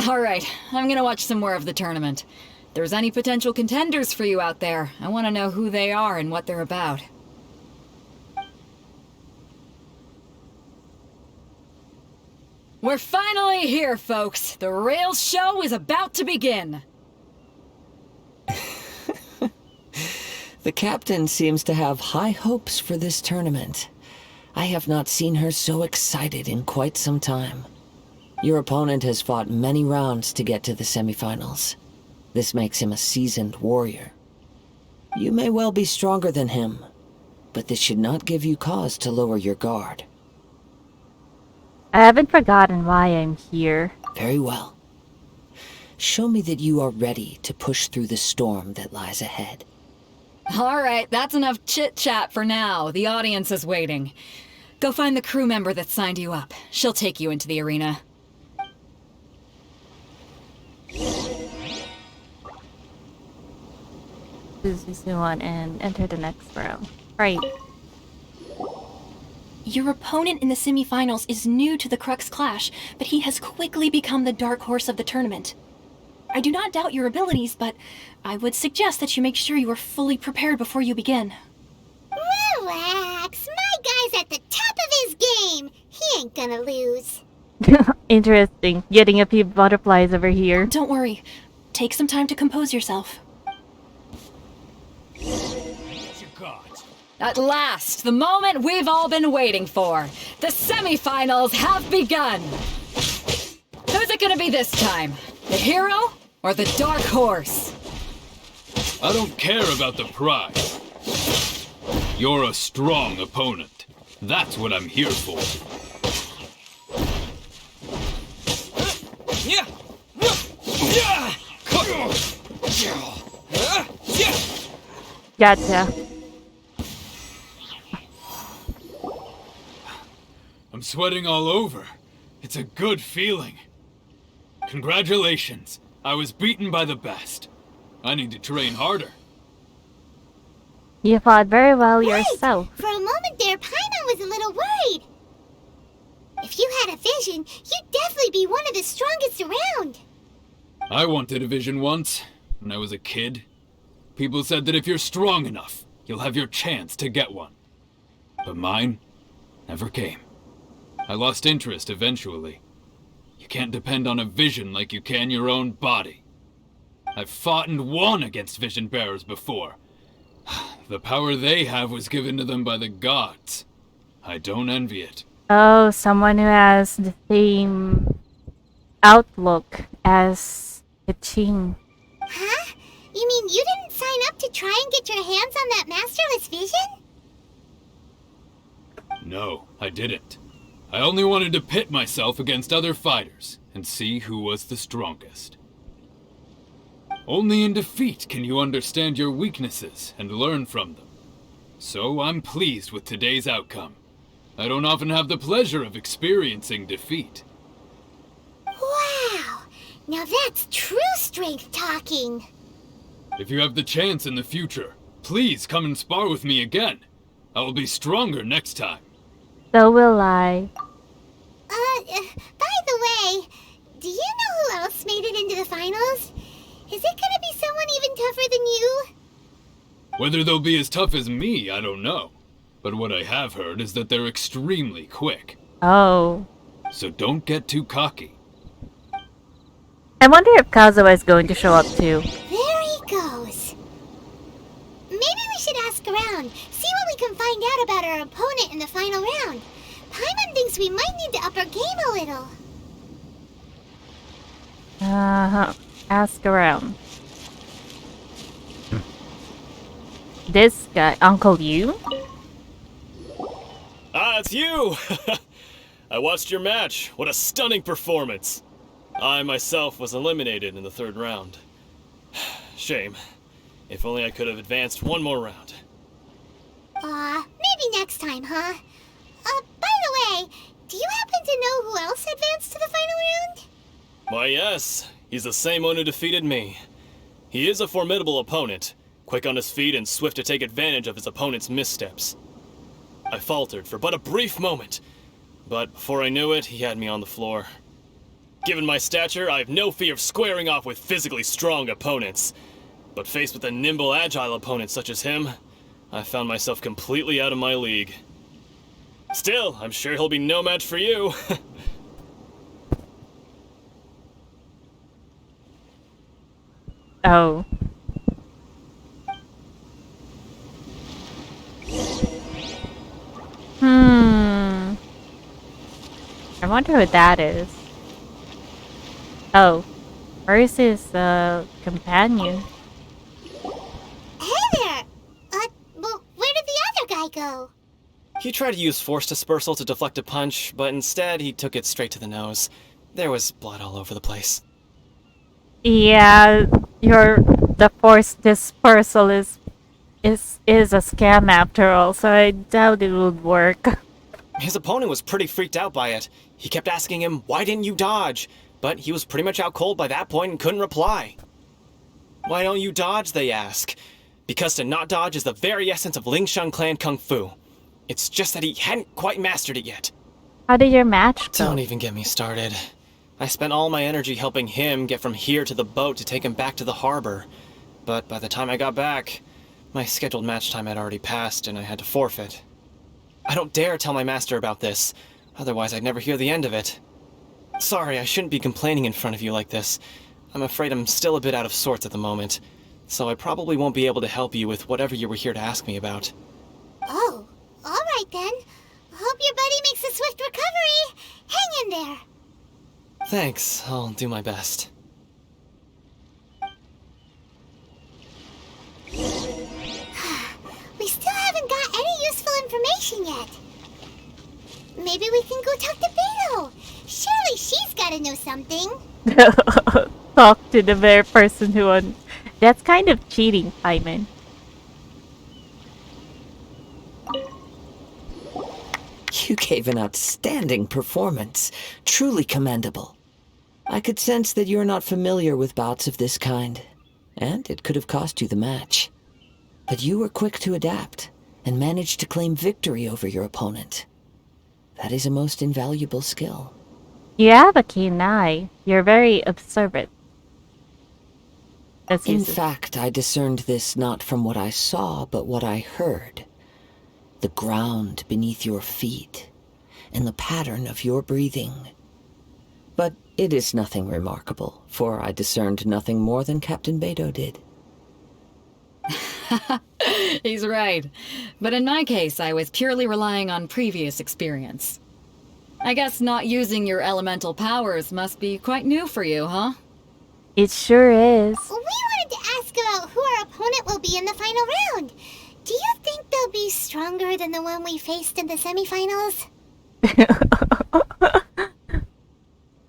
Alright, I'm gonna watch some more of the tournament. If there's any potential contenders for you out there, I want to know who they are and what they're about. We're finally here, folks! The real show is about to begin! The captain seems to have high hopes for this tournament. I have not seen her so excited in quite some time. Your opponent has fought many rounds to get to the semifinals. This makes him a seasoned warrior. You may well be stronger than him, but this should not give you cause to lower your guard. I haven't forgotten why I'm here. Very well. Show me that you are ready to push through the storm that lies ahead. Alright, that's enough chit-chat for now. The audience is waiting. Go find the crew member that signed you up. She'll take you into the arena. Choose this one and enter the next round. Right. Your opponent in the semifinals is new to the Crux Clash, but he has quickly become the dark horse of the tournament. I do not doubt your abilities, but I would suggest that you make sure you are fully prepared before you begin. Relax, my guy's at the top of his game. He ain't gonna lose. Interesting. Getting a few butterflies over here. Don't worry. Take some time to compose yourself. At last, the moment we've all been waiting for. The semifinals have begun. Who's it gonna be this time? The hero or the dark horse? I don't care about the prize. You're a strong opponent. That's what I'm here for. Gotcha. I'm sweating all over. It's a good feeling. Congratulations. I was beaten by the best. I need to train harder. You fought very well yourself. For a moment there, Paimon was a little worried. If you had a vision, you'd definitely be one of the strongest around. I wanted a vision once, when I was a kid. People said that if you're strong enough, you'll have your chance to get one. But mine never came. I lost interest eventually. You can't depend on a vision like you can your own body. I've fought and won against vision bearers before. The power they have was given to them by the gods. I don't envy it. Oh, someone who has the same outlook as Kaching. Huh? You mean you didn't sign up to try and get your hands on that masterless vision? No, I didn't. I only wanted to pit myself against other fighters and see who was the strongest. Only in defeat can you understand your weaknesses and learn from them. So I'm pleased with today's outcome. I don't often have the pleasure of experiencing defeat. Wow! Now that's true strength talking. If you have the chance in the future, please come and spar with me again. I will be stronger next time. So will I. By the way, do you know who else made it into the finals? Is it gonna be someone even tougher than you? Whether they'll be as tough as me, I don't know. But what I have heard is that they're extremely quick. Oh. So don't get too cocky. I wonder if Kazuha is going to show up too. There he goes. Maybe we should ask around, see what we can find out about our opponent in the final round. Paimon thinks we might need to up our game a little. Ask around. This guy, Uncle You? Ah, it's you! I watched your match. What a stunning performance. I myself was eliminated in the 3rd round. Shame. If only I could have advanced one more round. Maybe next time, huh? By the way, do you happen to know who else advanced to the final round? Why, yes. He's the same one who defeated me. He is a formidable opponent, quick on his feet and swift to take advantage of his opponent's missteps. I faltered for but a brief moment, but before I knew it, he had me on the floor. Given my stature, I have no fear of squaring off with physically strong opponents. But faced with a nimble, agile opponent such as him, I found myself completely out of my league. Still, I'm sure he'll be no match for you. Oh. I wonder who that is. Oh. Where's his, companion? Hey there! Well, where did the other guy go? He tried to use force dispersal to deflect a punch, but instead he took it straight to the nose. There was blood all over the place. Yeah, the force dispersal is a scam after all, so I doubt it would work. His opponent was pretty freaked out by it. He kept asking him, "Why didn't you dodge?" But he was pretty much out cold by that point and couldn't reply. "Why don't you dodge?" they ask. Because to not dodge is the very essence of Lingsheng clan kung fu. It's just that he hadn't quite mastered it yet. How did your match go? Don't even get me started. I spent all my energy helping him get from here to the boat to take him back to the harbor. But by the time I got back, my scheduled match time had already passed and I had to forfeit. I don't dare tell my master about this, otherwise I'd never hear the end of it. Sorry, I shouldn't be complaining in front of you like this. I'm afraid I'm still a bit out of sorts at the moment, so I probably won't be able to help you with whatever you were here to ask me about. Oh, alright then. Hope your buddy makes a swift recovery. Hang in there. Thanks, I'll do my best. We still haven't got any useful information yet. Maybe we can go talk to Beto. Surely she's gotta know something. Talk to the very person who won. That's kind of cheating, Paimon. You gave an outstanding performance. Truly commendable. I could sense that you're not familiar with bouts of this kind, and it could have cost you the match. But you were quick to adapt, and managed to claim victory over your opponent. That is a most invaluable skill. You have a keen eye. You're very observant. In fact, I discerned this not from what I saw, but what I heard. The ground beneath your feet, and the pattern of your breathing. But it is nothing remarkable, for I discerned nothing more than Captain Beto did. He's right. But in my case, I was purely relying on previous experience. I guess not using your elemental powers must be quite new for you, huh? It sure is. We wanted to ask about who our opponent will be in the final round. Do you think they'll be stronger than the one we faced in the semifinals?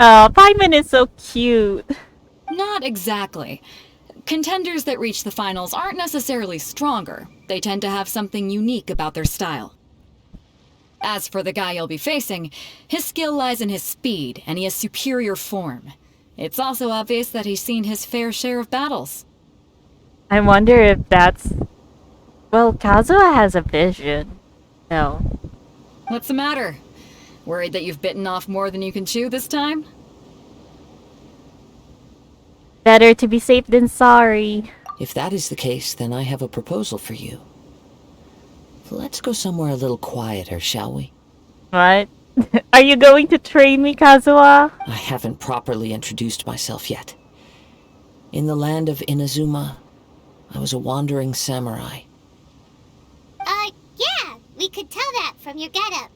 Oh, Paimon is so cute. Not exactly. Contenders that reach the finals aren't necessarily stronger. They tend to have something unique about their style. As for the guy you'll be facing, his skill lies in his speed, and he has superior form. It's also obvious that he's seen his fair share of battles. I wonder if that's... Well, Kazuha has a vision. No. What's the matter? Worried that you've bitten off more than you can chew this time? Better to be safe than sorry. If that is the case, then I have a proposal for you. Let's go somewhere a little quieter, shall we? What? Are you going to train me, Kazuha? I haven't properly introduced myself yet. In the land of Inazuma, I was a wandering samurai. Yeah, we could tell that from your getup.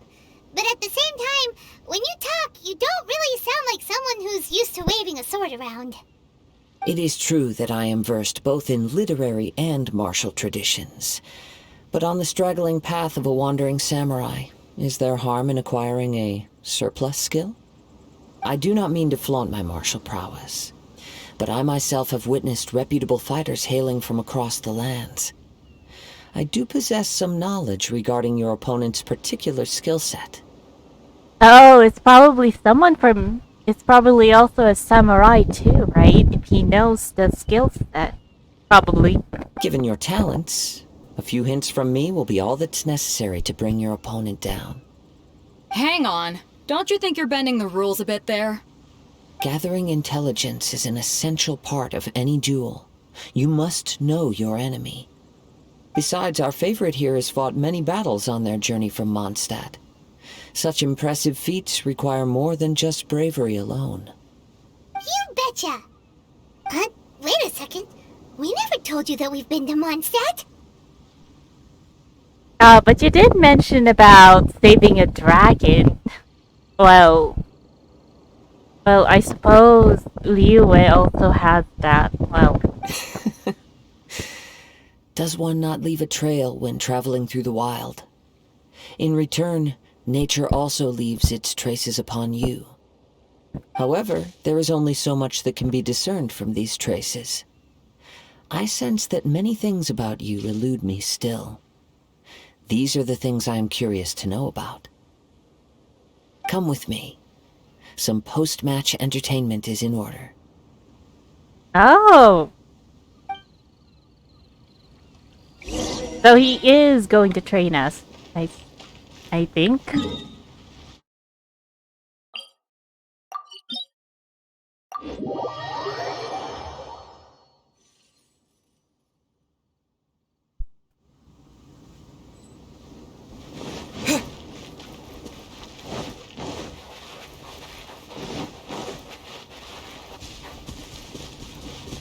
But at the same time, when you talk, you don't really sound like someone who's used to waving a sword around. It is true that I am versed both in literary and martial traditions. But on the straggling path of a wandering samurai, is there harm in acquiring a surplus skill? I do not mean to flaunt my martial prowess, but I myself have witnessed reputable fighters hailing from across the lands. I do possess some knowledge regarding your opponent's particular skill set. Oh, it's probably someone from... It's probably also a samurai too, right? If he knows the skill set. Probably. Given your talents, a few hints from me will be all that's necessary to bring your opponent down. Hang on. Don't you think you're bending the rules a bit there? Gathering intelligence is an essential part of any duel. You must know your enemy. Besides, our favorite here has fought many battles on their journey from Mondstadt. Such impressive feats require more than just bravery alone. You betcha! Wait a second. We never told you that we've been to Mondstadt. But you did mention about saving a dragon. Well, I suppose Liyue also has that. Well, does one not leave a trail when traveling through the wild? In return, nature also leaves its traces upon you. However, there is only so much that can be discerned from these traces. I sense that many things about you elude me still. These are the things I am curious to know about. Come with me. Some post-match entertainment is in order. oh! So he is going to train us, I think.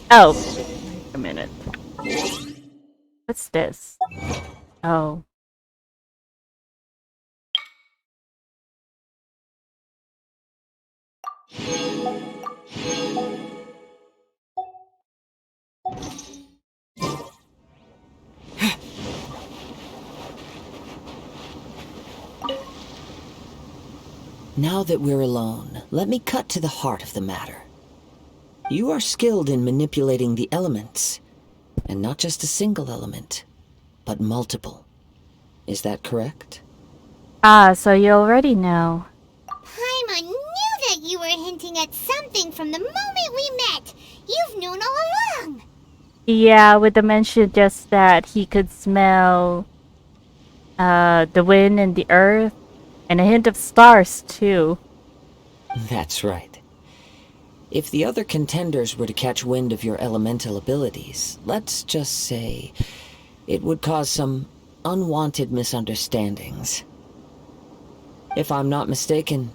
Oh, wait a minute. What's this? Oh. Now that we're alone, let me cut to the heart of the matter. You are skilled in manipulating the elements, and not just a single element, but multiple. Is that correct? Ah, so you already know. Paimon knew that you were hinting at something from the moment we met. You've known all along. Yeah, with the mention just that he could smell the wind and the earth, and a hint of stars too. That's right. If the other contenders were to catch wind of your elemental abilities, let's just say, it would cause some unwanted misunderstandings. If I'm not mistaken,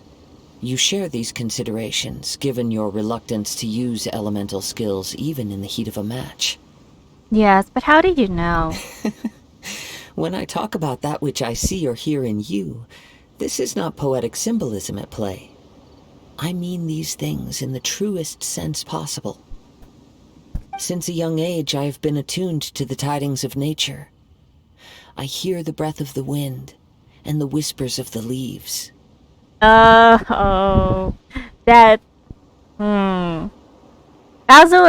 you share these considerations, given your reluctance to use elemental skills even in the heat of a match. Yes, but how did you know? When I talk about that which I see or hear in you, this is not poetic symbolism at play. I mean these things in the truest sense possible. Since a young age, I have been attuned to the tidings of nature. I hear the breath of the wind and the whispers of the leaves. Oh, that... Kazuha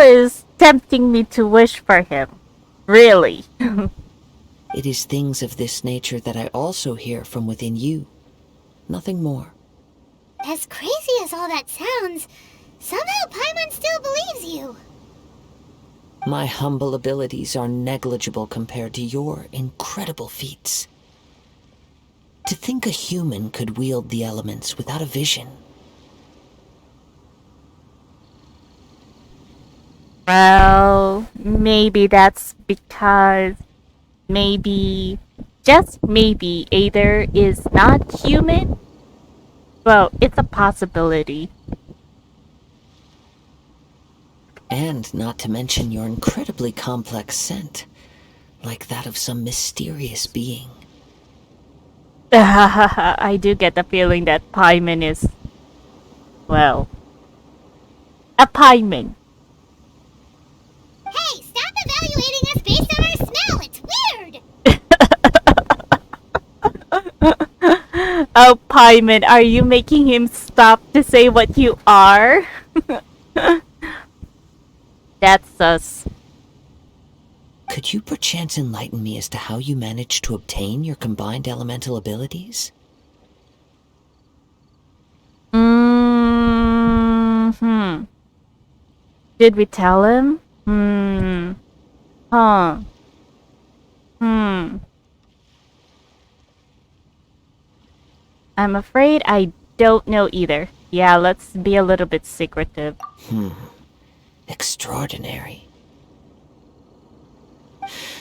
is tempting me to wish for him. Really. It is things of this nature that I also hear from within you. Nothing more. As crazy as all that sounds, somehow Paimon still believes you. My humble abilities are negligible compared to your incredible feats. To think a human could wield the elements without a vision. Well, maybe that's because maybe, just maybe, Aether is not human? Well, it's a possibility. And not to mention your incredibly complex scent, like that of some mysterious being. I do get the feeling that Paimon is, well, a Paimon. Hey, stop evaluating us based on our smell! It's weird! Oh, Paimon, are you making him stop to say what you are? That's sus. Could you perchance enlighten me as to how you managed to obtain your combined elemental abilities? Hmm. Did we tell him? Huh. I'm afraid I don't know either. Yeah, let's be a little bit secretive. Extraordinary.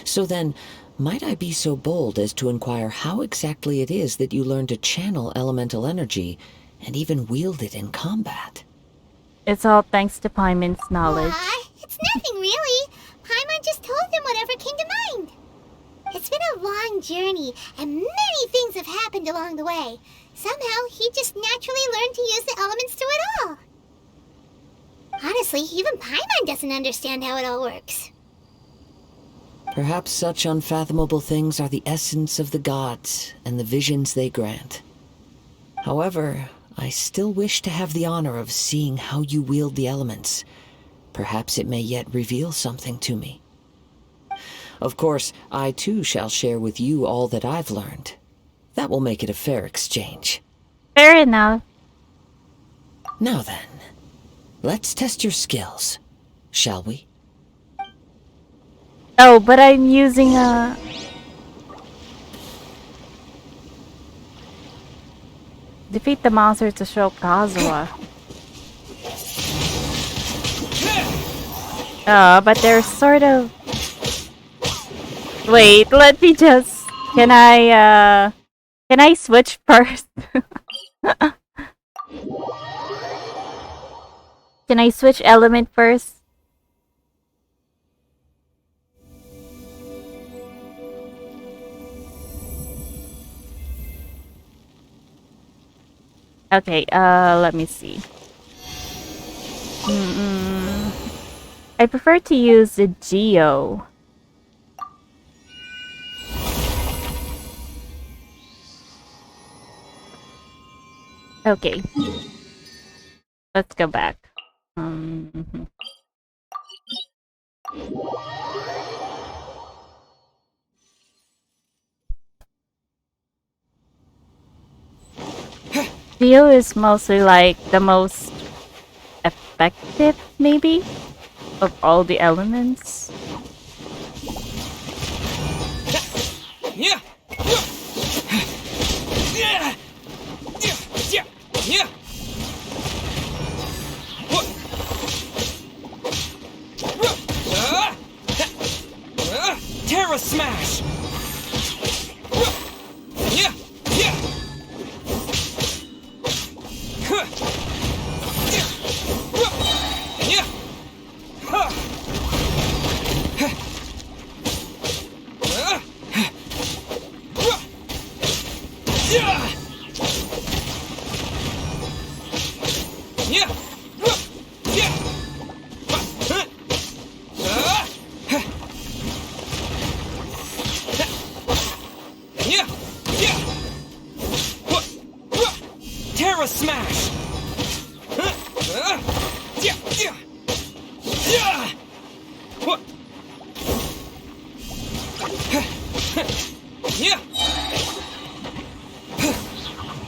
So then, might I be so bold as to inquire how exactly it is that you learn to channel elemental energy and even wield it in combat? It's all thanks to Paimon's knowledge. It's nothing really. Paimon just told him whatever came to mind. It's been a long journey, and many things have happened along the way. Somehow, he just naturally learned to use the elements through it all. Honestly, even Paimon doesn't understand how it all works. Perhaps such unfathomable things are the essence of the gods and the visions they grant. However, I still wish to have the honor of seeing how you wield the elements. Perhaps it may yet reveal something to me. Of course, I too shall share with you all that I've learned. That will make it a fair exchange. Fair enough. Now then, let's test your skills, shall we? Oh, but I'm using a... Defeat the monster to show Kazuha. But they're sort of... Wait, let me just... Can I switch first? Can I switch element first? Okay, let me see. I prefer to use the Geo. Okay. Let's go back. Geo is mostly like the most effective, maybe, of all the elements. Yeah. Terra Smash! Yeah! Yeah! Yeah! Terra Smash!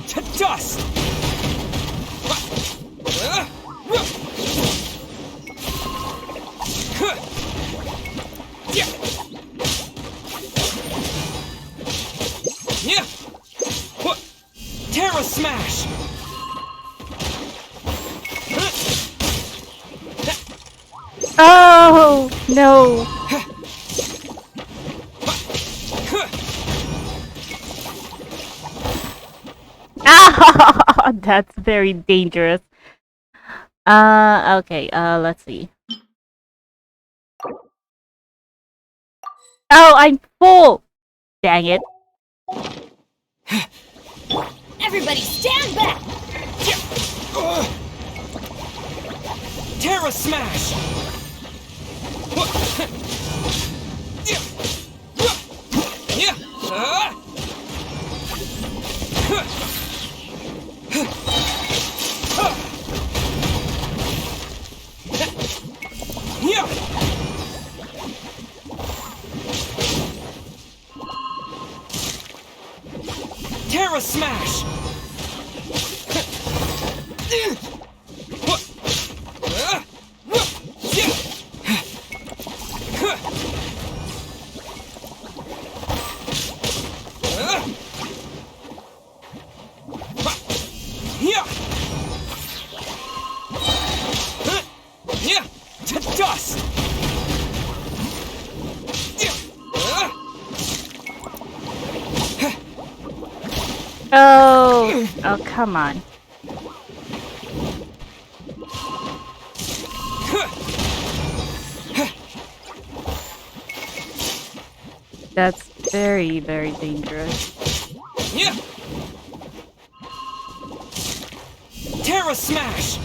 To dust! Terra Smash! Oh no! Ah, that's very dangerous. Okay, let's see. Oh, I'm full! Dang it. Everybody stand back! Terra Smash! To dust! Oh, come on. That's very, very dangerous. Yeah. Terra Smash!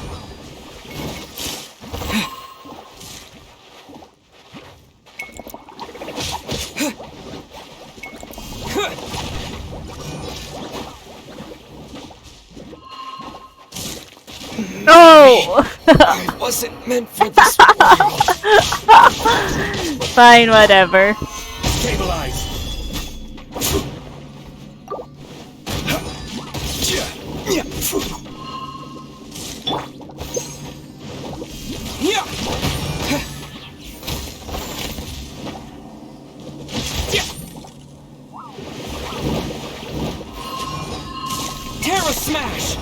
Oh! I wasn't meant for this world. Fine, whatever. Stabilize. Terra Smash!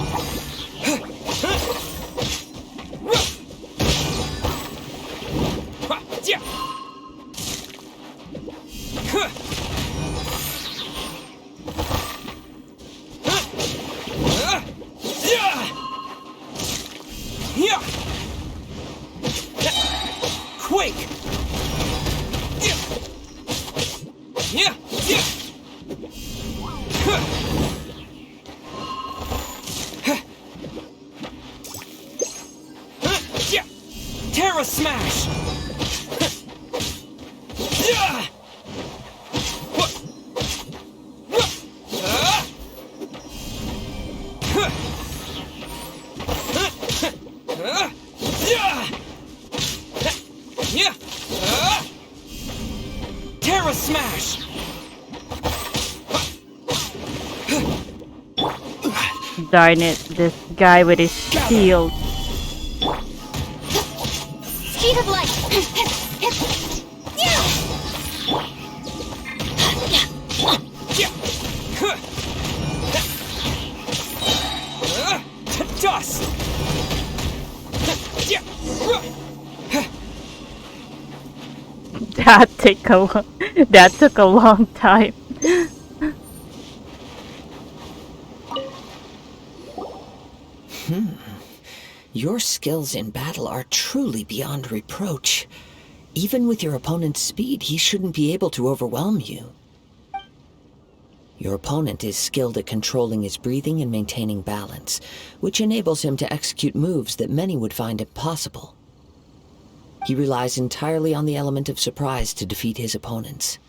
Quake! Terra Smash! Terra Smash! Darn it, this guy with his shield. Speed of light! To dust! That took a long time. Your skills in battle are truly beyond reproach. Even with your opponent's speed, he shouldn't be able to overwhelm you. Your opponent is skilled at controlling his breathing and maintaining balance, which enables him to execute moves that many would find impossible. He relies entirely on the element of surprise to defeat his opponents.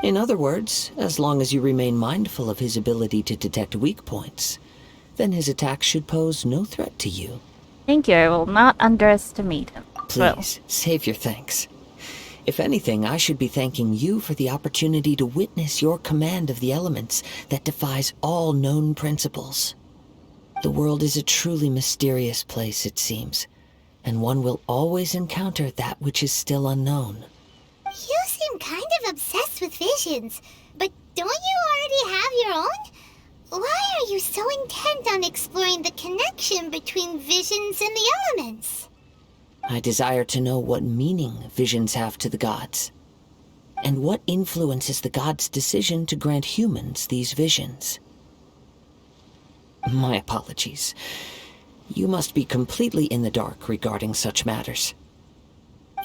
In other words, as long as you remain mindful of his ability to detect weak points, then his attacks should pose no threat to you. Thank you, I will not underestimate him. Please, save your thanks. If anything, I should be thanking you for the opportunity to witness your command of the elements that defies all known principles. The world is a truly mysterious place, it seems, and one will always encounter that which is still unknown. You seem kind of obsessed with visions, but don't you already have your own? Why are you so intent on exploring the connection between visions and the elements? I desire to know what meaning visions have to the gods, and what influences the gods' decision to grant humans these visions. My apologies. You must be completely in the dark regarding such matters.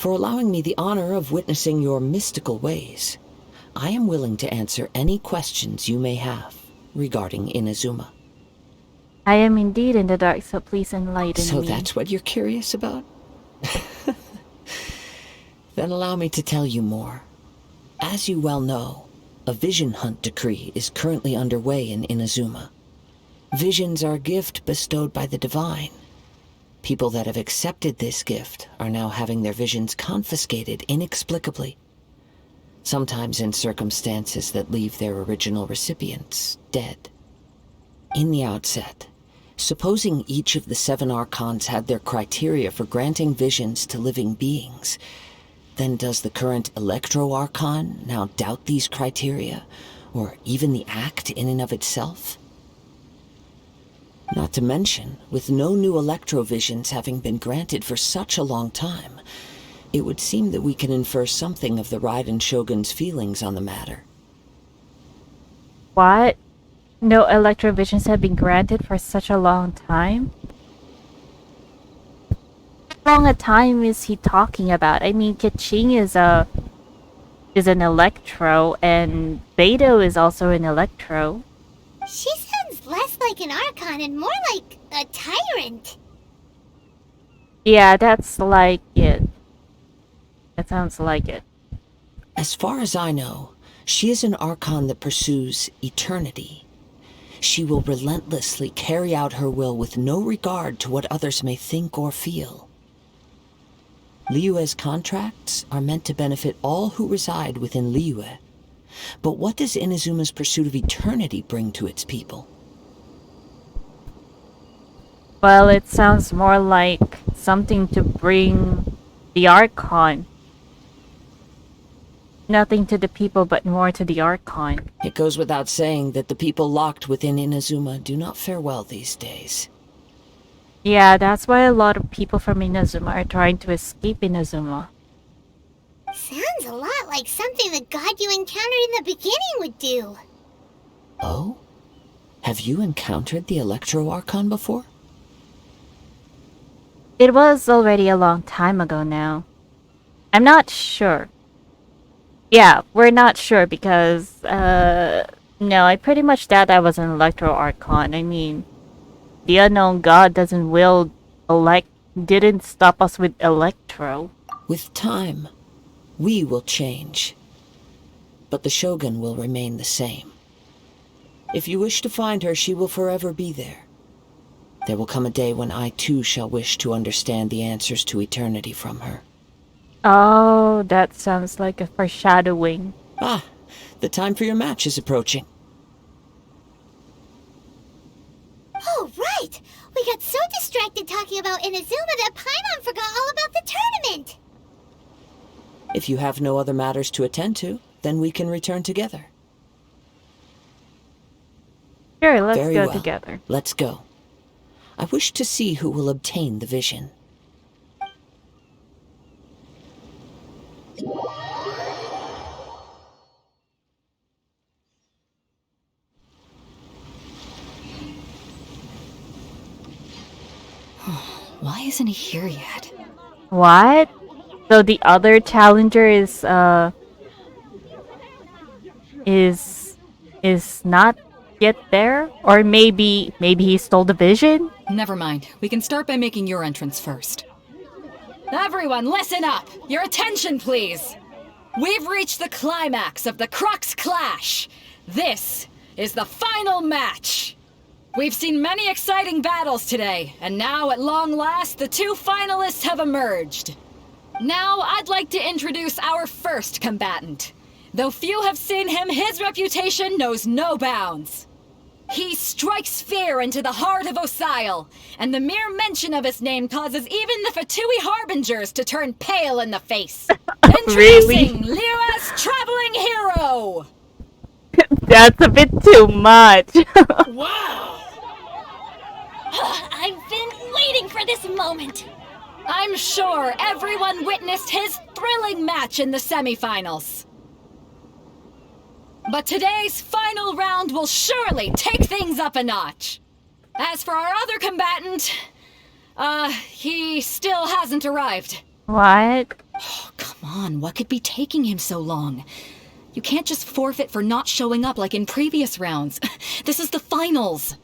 For allowing me the honor of witnessing your mystical ways, I am willing to answer any questions you may have regarding Inazuma. I am indeed in the dark, so please enlighten me. So that's what you're curious about? Then allow me to tell you more. As you well know, a vision hunt decree is currently underway in Inazuma. Visions are a gift bestowed by the divine. People that have accepted this gift are now having their visions confiscated inexplicably, sometimes in circumstances that leave their original recipients dead. In the outset, Supposing each of the 7 Archons had their criteria for granting visions to living beings, then does the current Electro Archon now doubt these criteria, or even the act in and of itself? Not to mention, with no new Electrovisions having been granted for such a long time, it would seem that we can infer something of the Raiden Shogun's feelings on the matter. What? No Electrovisions have been granted for such a long time? How long a time is he talking about? I mean, Keqing is an Electro, and Beidou is also an Electro. She sounds less like an Archon and more like a tyrant. Yeah, that's like it. That sounds like it. As far as I know, she is an Archon that pursues eternity. She will relentlessly carry out her will with no regard to what others may think or feel. Liyue's contracts are meant to benefit all who reside within Liyue. But what does Inazuma's pursuit of eternity bring to its people? Well, it sounds more like something to bring the Archon. Nothing to the people, but more to the Archon. It goes without saying that the people locked within Inazuma do not fare well these days. Yeah, that's why a lot of people from Inazuma are trying to escape Inazuma. Sounds a lot like something the god you encountered in the beginning would do. Oh? Have you encountered the Electro Archon before? It was already a long time ago now. I'm not sure. Yeah, we're not sure because, no, I pretty much doubt I was an Electro Archon. I mean, the unknown god didn't stop us with Electro. With time, we will change. But the Shogun will remain the same. If you wish to find her, she will forever be there. There will come a day when I too shall wish to understand the answers to eternity from her. Oh, that sounds like a foreshadowing. Ah, the time for your match is approaching. Oh, right! We got so distracted talking about Inazuma that Paimon forgot all about the tournament! If you have no other matters to attend to, then we can return together. Sure, let's Very go well. together. Let's go. I wish to see who will obtain the vision. Why isn't he here yet? What? So the other challenger is not yet there? Or maybe he stole the vision? Never mind. We can start by making your entrance first. Everyone, listen up! Your attention, please! We've reached the climax of the Crux Clash! This is the final match! We've seen many exciting battles today, and now, at long last, the 2 finalists have emerged. Now, I'd like to introduce our first combatant. Though few have seen him, his reputation knows no bounds. He strikes fear into the heart of Osile, and the mere mention of his name causes even the Fatui Harbingers to turn pale in the face. Introducing Liyue's traveling hero! That's a bit too much. Wow! I've been waiting for this moment. I'm sure everyone witnessed his thrilling match in the semifinals. But today's final round will surely take things up a notch. As for our other combatant, he still hasn't arrived. What? Oh, come on, what could be taking him so long? You can't just forfeit for not showing up like in previous rounds. This is the finals.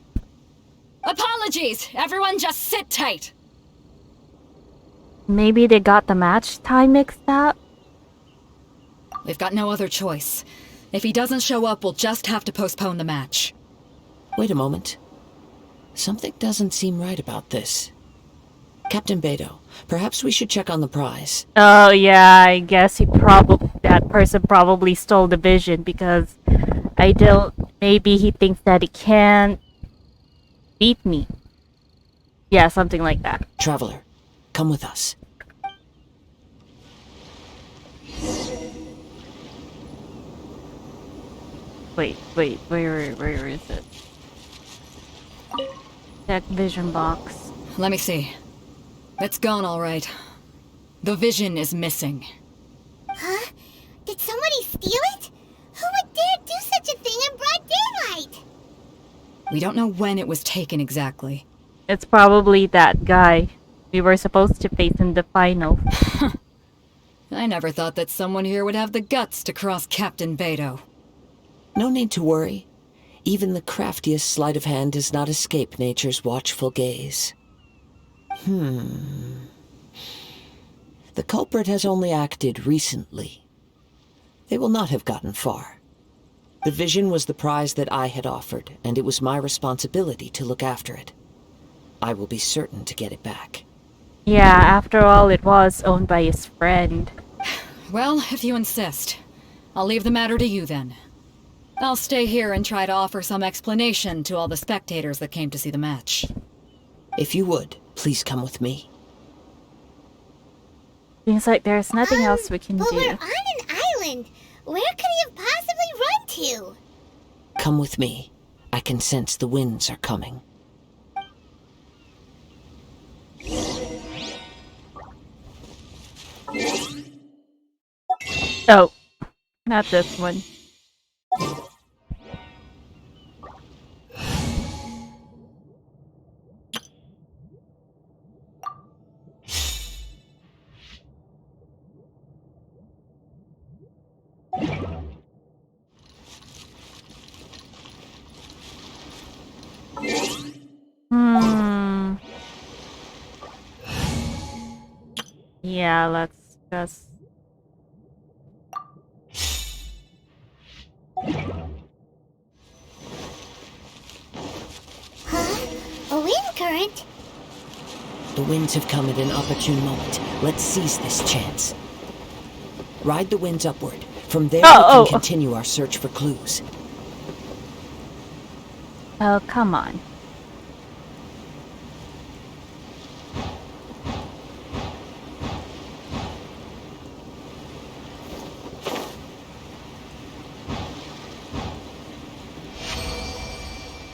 Apologies, everyone just sit tight. Maybe they got the match time mixed up? We've got no other choice. If he doesn't show up, we'll just have to postpone the match. Wait a moment. Something doesn't seem right about this. Captain Beidou, perhaps we should check on the prize. Oh yeah, I guess that person probably stole the vision because maybe he thinks that he can't beat me. Yeah, something like that. Traveler, come with us. Wait, where is it? That vision box. Let me see. It's gone all right. The vision is missing. Huh? Did somebody steal it? Who would dare do such a thing in broad daylight? We don't know when it was taken exactly. It's probably that guy we were supposed to face in the final. I never thought that someone here would have the guts to cross Captain Beto. No need to worry. Even the craftiest sleight of hand does not escape nature's watchful gaze. The culprit has only acted recently. They will not have gotten far. The vision was the prize that I had offered, and it was my responsibility to look after it. I will be certain to get it back. Yeah, after all, it was owned by his friend. Well, if you insist. I'll leave the matter to you then. I'll stay here and try to offer some explanation to all the spectators that came to see the match. If you would, please come with me. Seems like there's nothing else we can But do. we're on an island. Where could he have possibly run to? Come with me. I can sense the winds are coming. Oh, not this one. Yeah, let's just... A wind current? The winds have come at an opportune moment. Let's seize this chance. Ride the winds upward. From there, we can continue our search for clues. Oh, come on.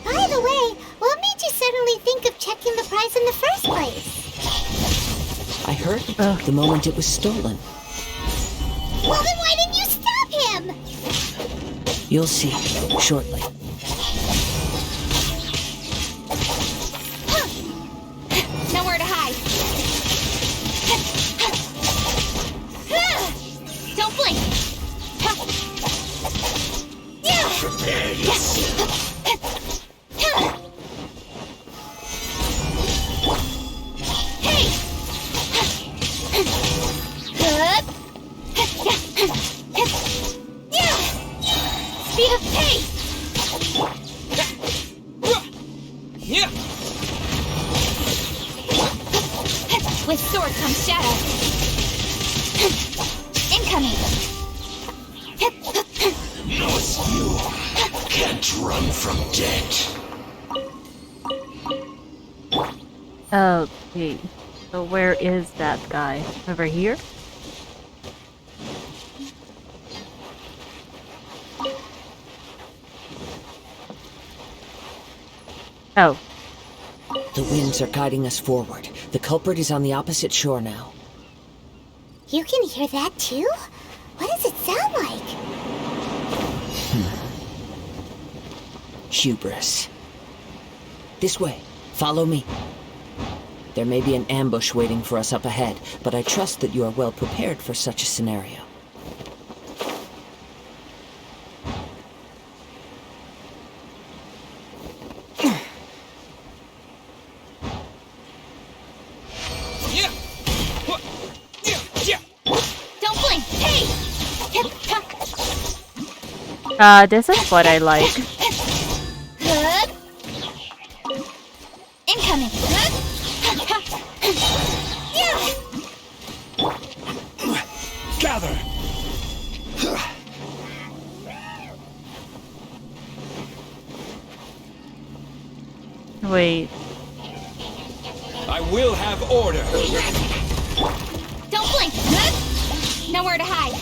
By the way, what made you suddenly think of checking the prize in the first place? I heard it the moment it was stolen. Well, then why didn't you stop him? You'll see shortly. Nowhere to hide. Don't blink. Prepare yourself. Speed of pace. With sword comes shadow. Incoming. Knows you can't run from death. Okay, so where is that guy? Over here? Oh. The winds are guiding us forward. The culprit is on the opposite shore now. You can hear that too? What does it sound like? Hubris. This way. Follow me. There may be an ambush waiting for us up ahead, but I trust that you are well prepared for such a scenario. Don't blink. Hey. This is what I like. Good. Incoming. Gather. Wait. I will have order. Don't blink. Nowhere to hide.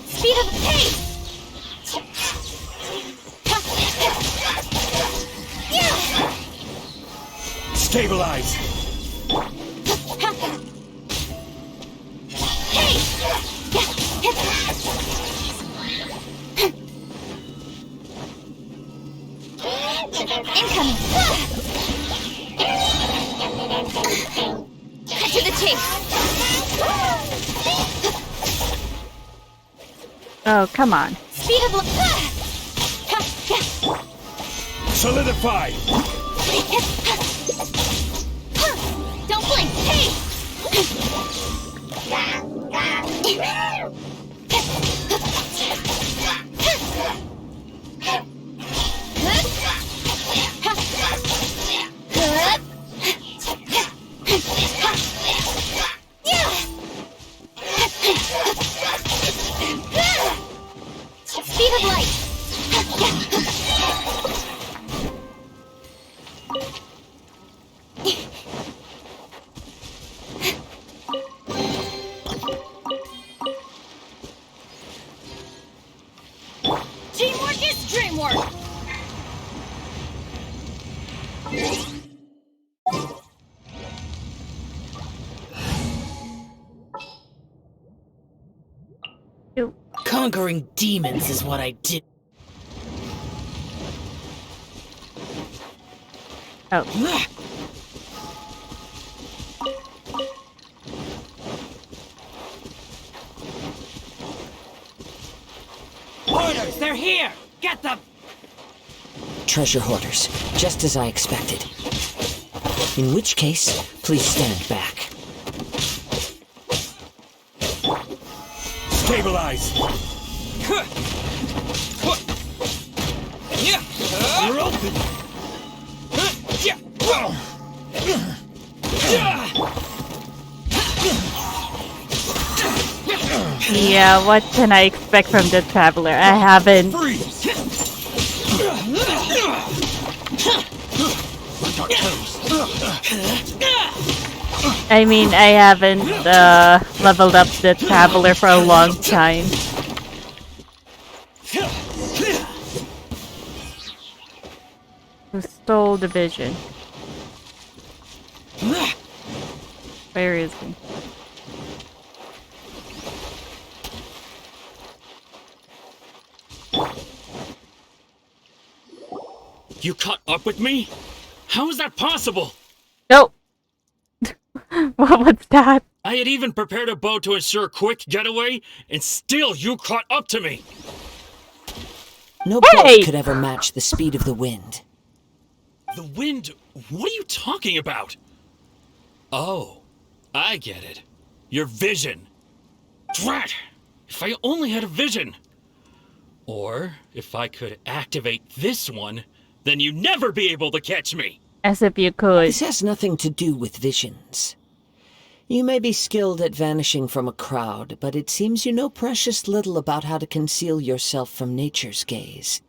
Speed of the pace! Stabilize! Incoming. Cut to the chase. Oh, come on. Speed of Solidify! Don't blink. Hey. Speed of light! Teamwork is dreamwork. Conquering demons is what I did. Oh. Orders, they're here! Get them! Treasure hoarders, just as I expected. In which case, please stand back. Stabilize! You're open! Yeah, what can I expect from the Traveler? I haven't... I mean, I haven't leveled up the Traveler for a long time. Who stole the vision? Where is he? You caught up with me? How is that possible? No! What was that? I had even prepared a boat to ensure a quick getaway, and still you caught up to me! No boat could ever match the speed of the wind. The wind? What are you talking about? Oh, I get it. Your vision. Drat! If I only had a vision! Or, if I could activate this one, then you'd never be able to catch me! As if you could. This has nothing to do with visions. You may be skilled at vanishing from a crowd, but it seems you know precious little about how to conceal yourself from nature's gaze.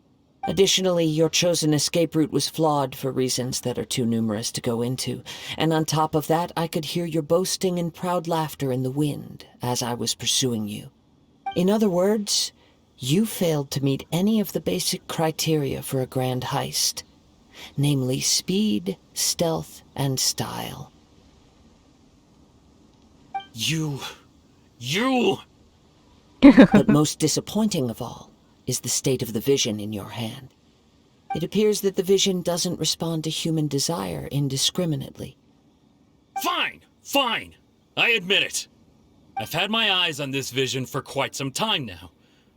Additionally, your chosen escape route was flawed for reasons that are too numerous to go into, and on top of that, I could hear your boasting and proud laughter in the wind as I was pursuing you. In other words, you failed to meet any of the basic criteria for a grand heist, namely speed, stealth, and style. You... But most disappointing of all is the state of the vision in your hand. It appears that the vision doesn't respond to human desire indiscriminately. Fine. I admit it. I've had my eyes on this vision for quite some time now.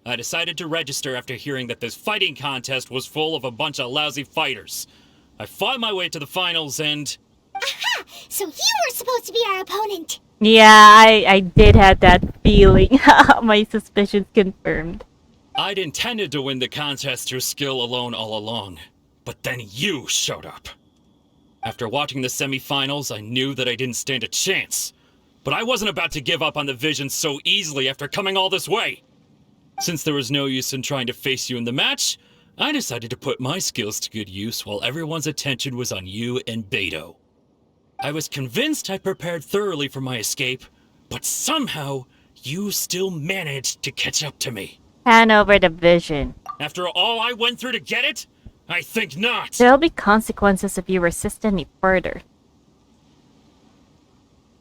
I decided to register after hearing that this fighting contest was full of a bunch of lousy fighters. I fought my way to the finals and... Aha! So you were supposed to be our opponent! Yeah, I did have that feeling. My suspicions confirmed. I'd intended to win the contest through skill alone all along, but then you showed up. After watching the semifinals, I knew that I didn't stand a chance, but I wasn't about to give up on the vision so easily after coming all this way. Since there was no use in trying to face you in the match, I decided to put my skills to good use while everyone's attention was on you and Beto. I was convinced I prepared thoroughly for my escape, but somehow, you still managed to catch up to me. Hand over the vision. After all I went through to get it? I think not. There'll be consequences if you resist any further.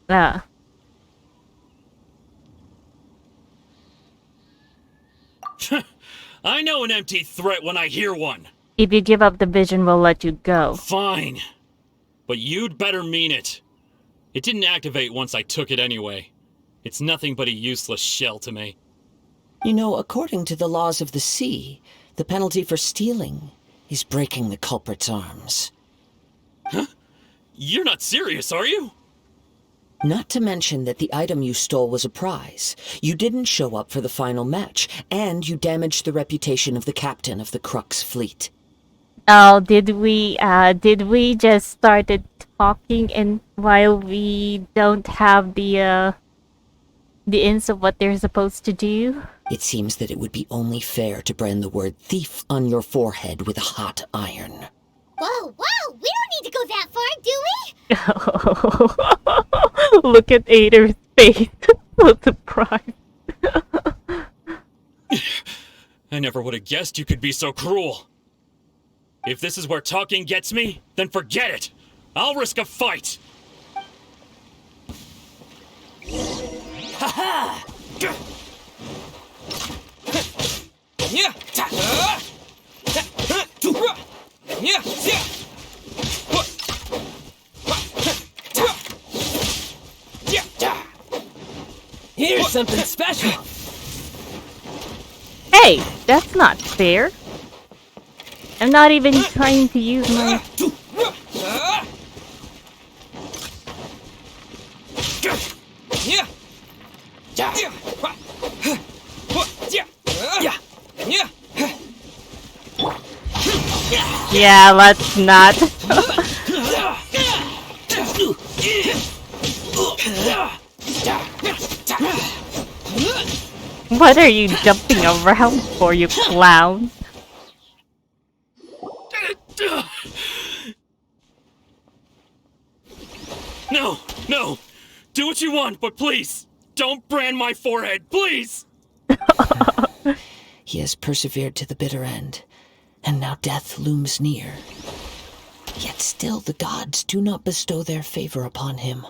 I know an empty threat when I hear one. If you give up the vision, we'll let you go. Fine. But you'd better mean it. It didn't activate once I took it anyway. It's nothing but a useless shell to me. You know, according to the laws of the sea, the penalty for stealing is breaking the culprit's arms. Huh? You're not serious, are you? Not to mention that the item you stole was a prize. You didn't show up for the final match, and you damaged the reputation of the captain of the Crux fleet. Oh, did we just started talking and while we don't have the ins of what they're supposed to do? It seems that it would be only fair to brand the word thief on your forehead with a hot iron. Whoa, whoa! We don't need to go that far, do we? Look at Ader's face. So surprised. I never would have guessed you could be so cruel. If this is where talking gets me, then forget it. I'll risk a fight. Ha-ha! Here's something special. Hey, that's not fair. I'm not even trying to use my... Yeah, let's not. What are you jumping around for, you clown? No, no. Do what you want, but please, don't brand my forehead, please! He has persevered to the bitter end, and now death looms near. Yet still the gods do not bestow their favor upon him.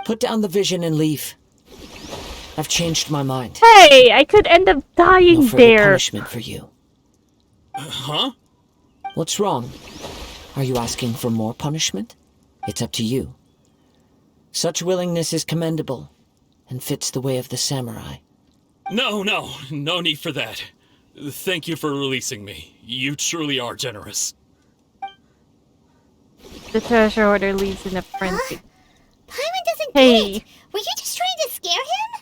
Put down the vision and leave. I've changed my mind. Hey, I could end up dying no further there. Punishment for you. Huh? What's wrong? Are you asking for more punishment? It's up to you. Such willingness is commendable, and fits the way of the samurai. No need for that. Thank you for releasing me. You truly are generous. The treasure order leaves in a frenzy. Paimon doesn't Hey. get it. Were you just trying to scare him?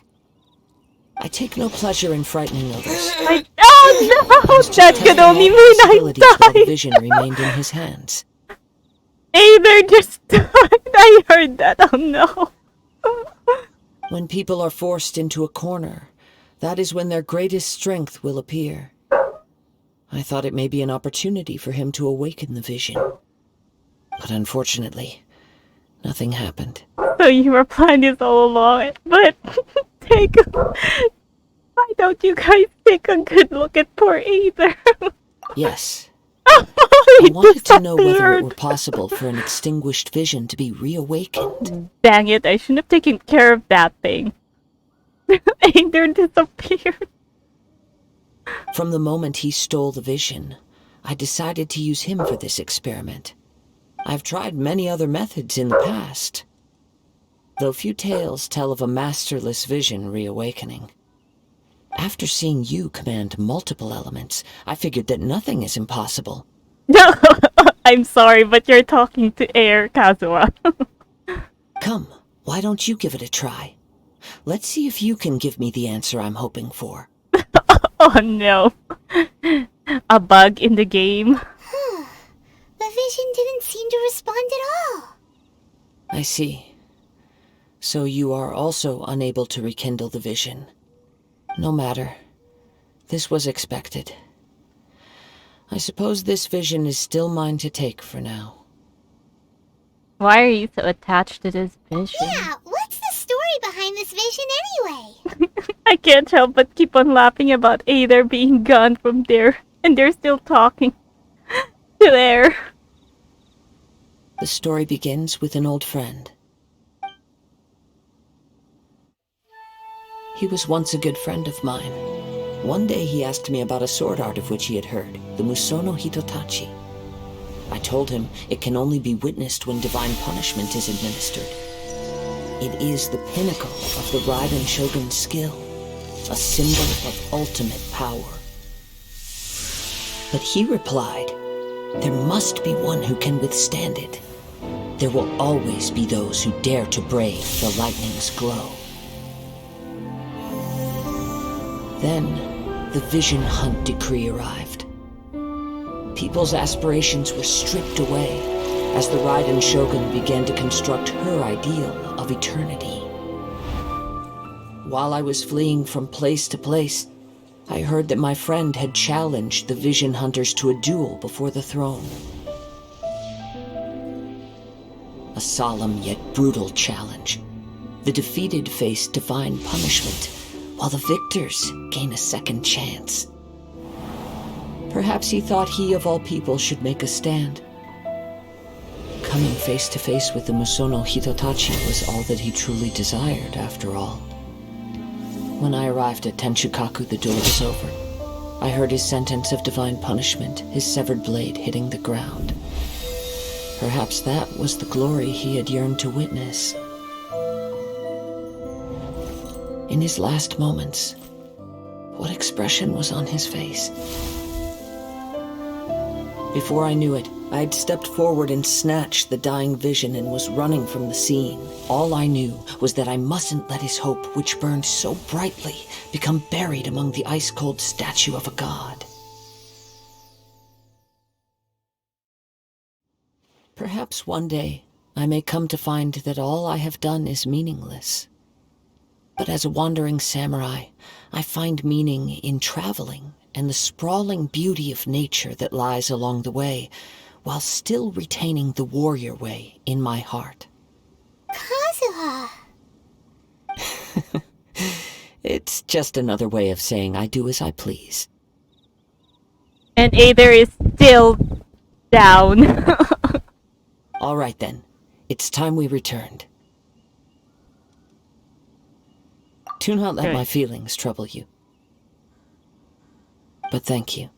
I take no pleasure in frightening others. Oh no! That could only mean I while the died! vision remained in his hands. Aether just died! I heard that, oh no! When people are forced into a corner, that is when their greatest strength will appear. I thought it may be an opportunity for him to awaken the vision. But unfortunately, nothing happened. So you were planning this all along, but why don't you guys take a good look at poor Aether? Yes. I wanted to know whether it were possible for an extinguished vision to be reawakened. Dang it, I shouldn't have taken care of that thing. Aether disappeared. From the moment he stole the vision, I decided to use him for this experiment. I've tried many other methods in the past, though few tales tell of a masterless vision reawakening. After seeing you command multiple elements, I figured that nothing is impossible. No, I'm sorry, but you're talking to air, Kazuha. Come, why don't you give it a try? Let's see if you can give me the answer I'm hoping for. Oh no. A bug in the game. The vision didn't seem to respond at all. I see. So you are also unable to rekindle the vision. No matter. This was expected. I suppose this vision is still mine to take for now. Why are you so attached to this vision? Yeah, what's the story behind this vision anyway? I can't help but keep on laughing about Aether being gone from there, and they're still talking to there. The story begins with an old friend. He was once a good friend of mine. One day he asked me about a sword art of which he had heard, the Musono Hitotachi. I told him it can only be witnessed when divine punishment is administered. It is the pinnacle of the Raiden Shogun's skill, a symbol of ultimate power. But he replied, there must be one who can withstand it. There will always be those who dare to brave the lightning's glow. Then, the Vision Hunt decree arrived. People's aspirations were stripped away as the Raiden Shogun began to construct her ideal of eternity. While I was fleeing from place to place, I heard that my friend had challenged the Vision Hunters to a duel before the throne. A solemn yet brutal challenge. The defeated face divine punishment, while the victors gain a second chance. Perhaps he thought he of all people should make a stand. Coming face to face with the Musono Hitotachi was all that he truly desired, after all. When I arrived at Tenshukaku, the duel was over. I heard his sentence of divine punishment, his severed blade hitting the ground. Perhaps that was the glory he had yearned to witness. In his last moments, what expression was on his face? Before I knew it, I had stepped forward and snatched the dying vision and was running from the scene. All I knew was that I mustn't let his hope, which burned so brightly, become buried among the ice-cold statue of a god. Perhaps one day I may come to find that all I have done is meaningless. But as a wandering samurai, I find meaning in traveling and the sprawling beauty of nature that lies along the way, while still retaining the warrior way in my heart. Kazuha! It's just another way of saying I do as I please. And Aether is still down. All right then, it's time we returned. Do not let my feelings trouble you. But thank you.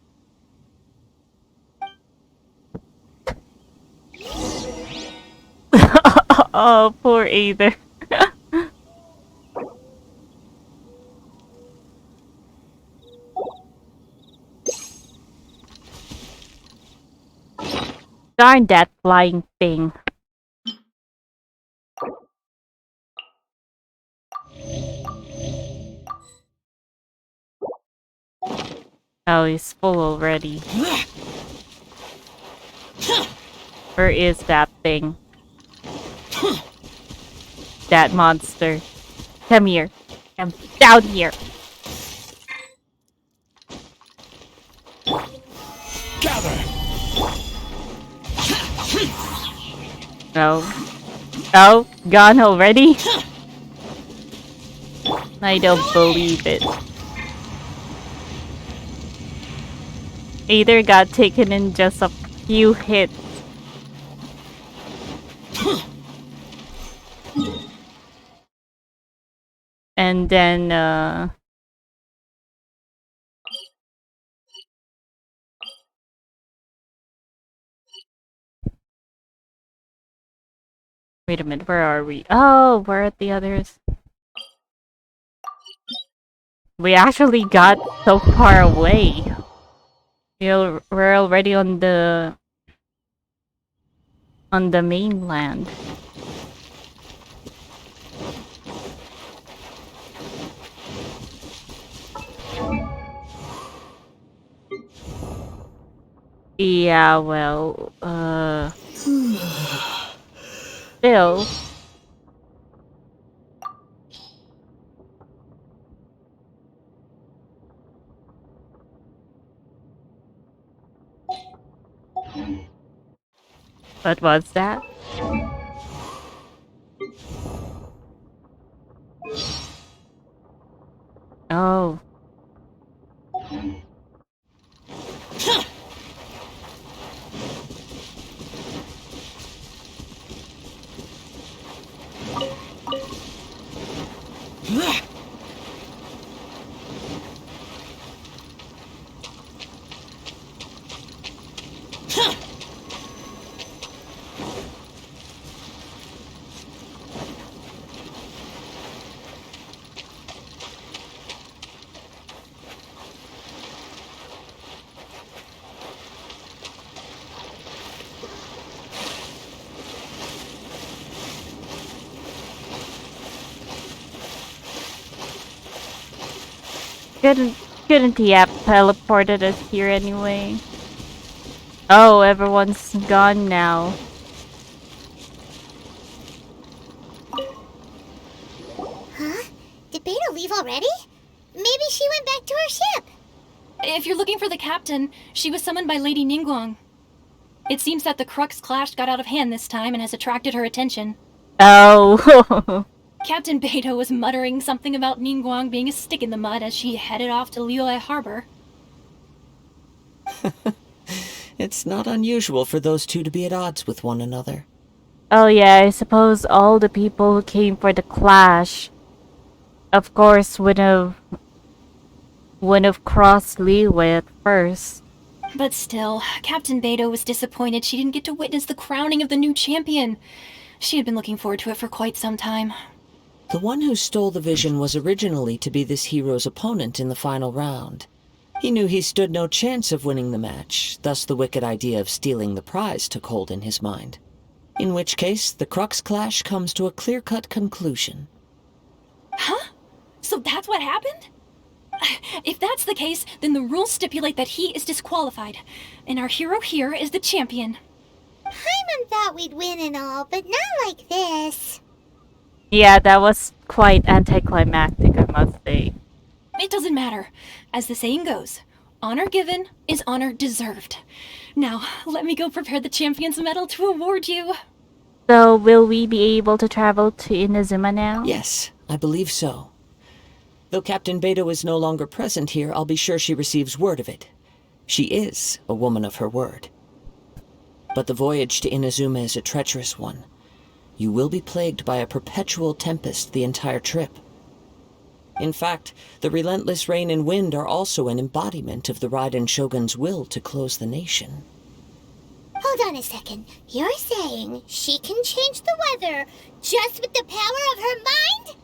Oh, poor Aether. Darn that flying thing. Oh, he's full already. Where is that thing? That monster. Come here. Come down here. Gather. Oh, gone already? I don't believe it. Aether got taken in just a few hits. And then, wait a minute, where are we? Oh, where are the others? We actually got so far away. We're already on the mainland. Yeah, well, still. What was that? Oh. Couldn't the app teleported us here anyway? Oh, everyone's gone now. Huh? Did Beta leave already? Maybe she went back to her ship. If you're looking for the captain, she was summoned by Lady Ningguang. It seems that the Crux Clash got out of hand this time and has attracted her attention. Oh. Captain Beto was muttering something about Ningguang being a stick in the mud as she headed off to Liyue Harbor. It's not unusual for those two to be at odds with one another. Oh yeah, I suppose all the people who came for the clash, of course, would have crossed Liyue at first. But still, Captain Beto was disappointed she didn't get to witness the crowning of the new champion. She had been looking forward to it for quite some time. The one who stole the vision was originally to be this hero's opponent in the final round. He knew he stood no chance of winning the match, thus the wicked idea of stealing the prize took hold in his mind. In which case, the Crux Clash comes to a clear-cut conclusion. Huh? So that's what happened? If that's the case, then the rules stipulate that he is disqualified, and our hero here is the champion. Paimon thought we'd win and all, but not like this. Yeah, that was quite anticlimactic, I must say. It doesn't matter. As the saying goes, honor given is honor deserved. Now, let me go prepare the champion's medal to award you. So, will we be able to travel to Inazuma now? Yes, I believe so. Though Captain Beto is no longer present here, I'll be sure she receives word of it. She is a woman of her word. But the voyage to Inazuma is a treacherous one. You will be plagued by a perpetual tempest the entire trip. In fact, the relentless rain and wind are also an embodiment of the Raiden Shogun's will to close the nation. Hold on a second. You're saying she can change the weather just with the power of her mind?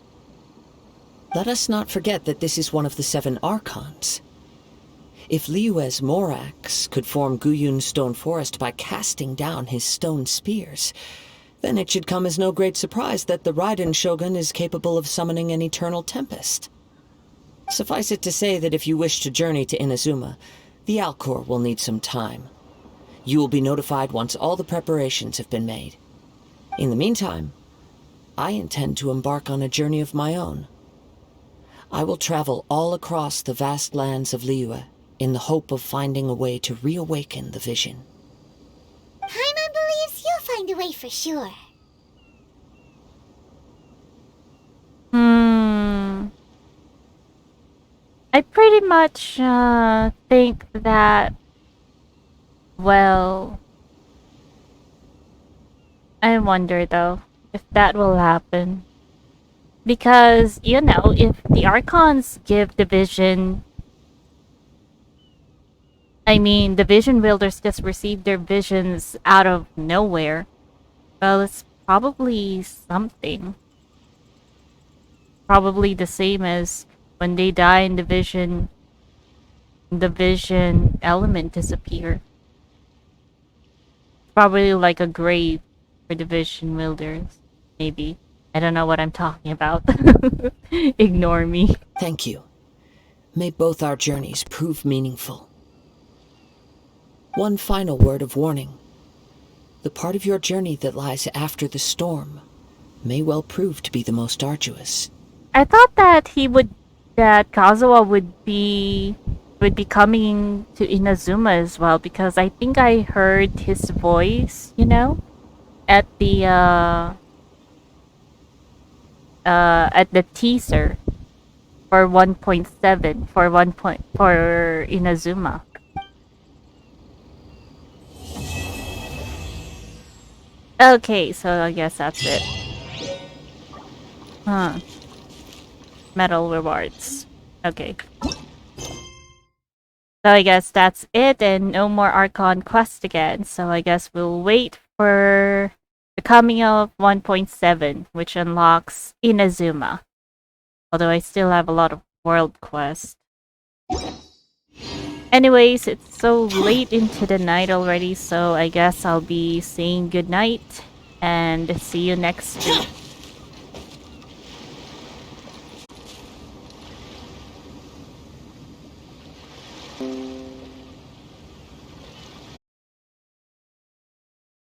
Let us not forget that this is one of the 7 Archons. If Liyue's Morax could form Guyun's stone forest by casting down his stone spears, then it should come as no great surprise that the Raiden Shogun is capable of summoning an eternal tempest. Suffice it to say that if you wish to journey to Inazuma, the Alcor will need some time. You will be notified once all the preparations have been made. In the meantime, I intend to embark on a journey of my own. I will travel all across the vast lands of Liyue in the hope of finding a way to reawaken the vision. Paimon believes you'll find a way for sure. I pretty much think that, well, I wonder though if that will happen. Because, you know, if the Archons give the vision, I mean, the vision builders just received their visions out of nowhere. Well, it's probably something. Probably the same as when they die in the vision element disappear. Probably like a grave for the vision builders, maybe. I don't know what I'm talking about. Ignore me. Thank you. May both our journeys prove meaningful. One final word of warning. The part of your journey that lies after the storm may well prove to be the most arduous. I thought that Kazuha would be coming to Inazuma as well, because I think I heard his voice, at the teaser for 1.7 for Inazuma. Okay, so I guess that's it. Medal rewards. Okay. So I guess that's it, and no more Archon quest again. So I guess we'll wait for the coming of 1.7, which unlocks Inazuma. Although I still have a lot of world quests. Anyways, it's so late into the night already, so I guess I'll be saying goodnight and see you next week.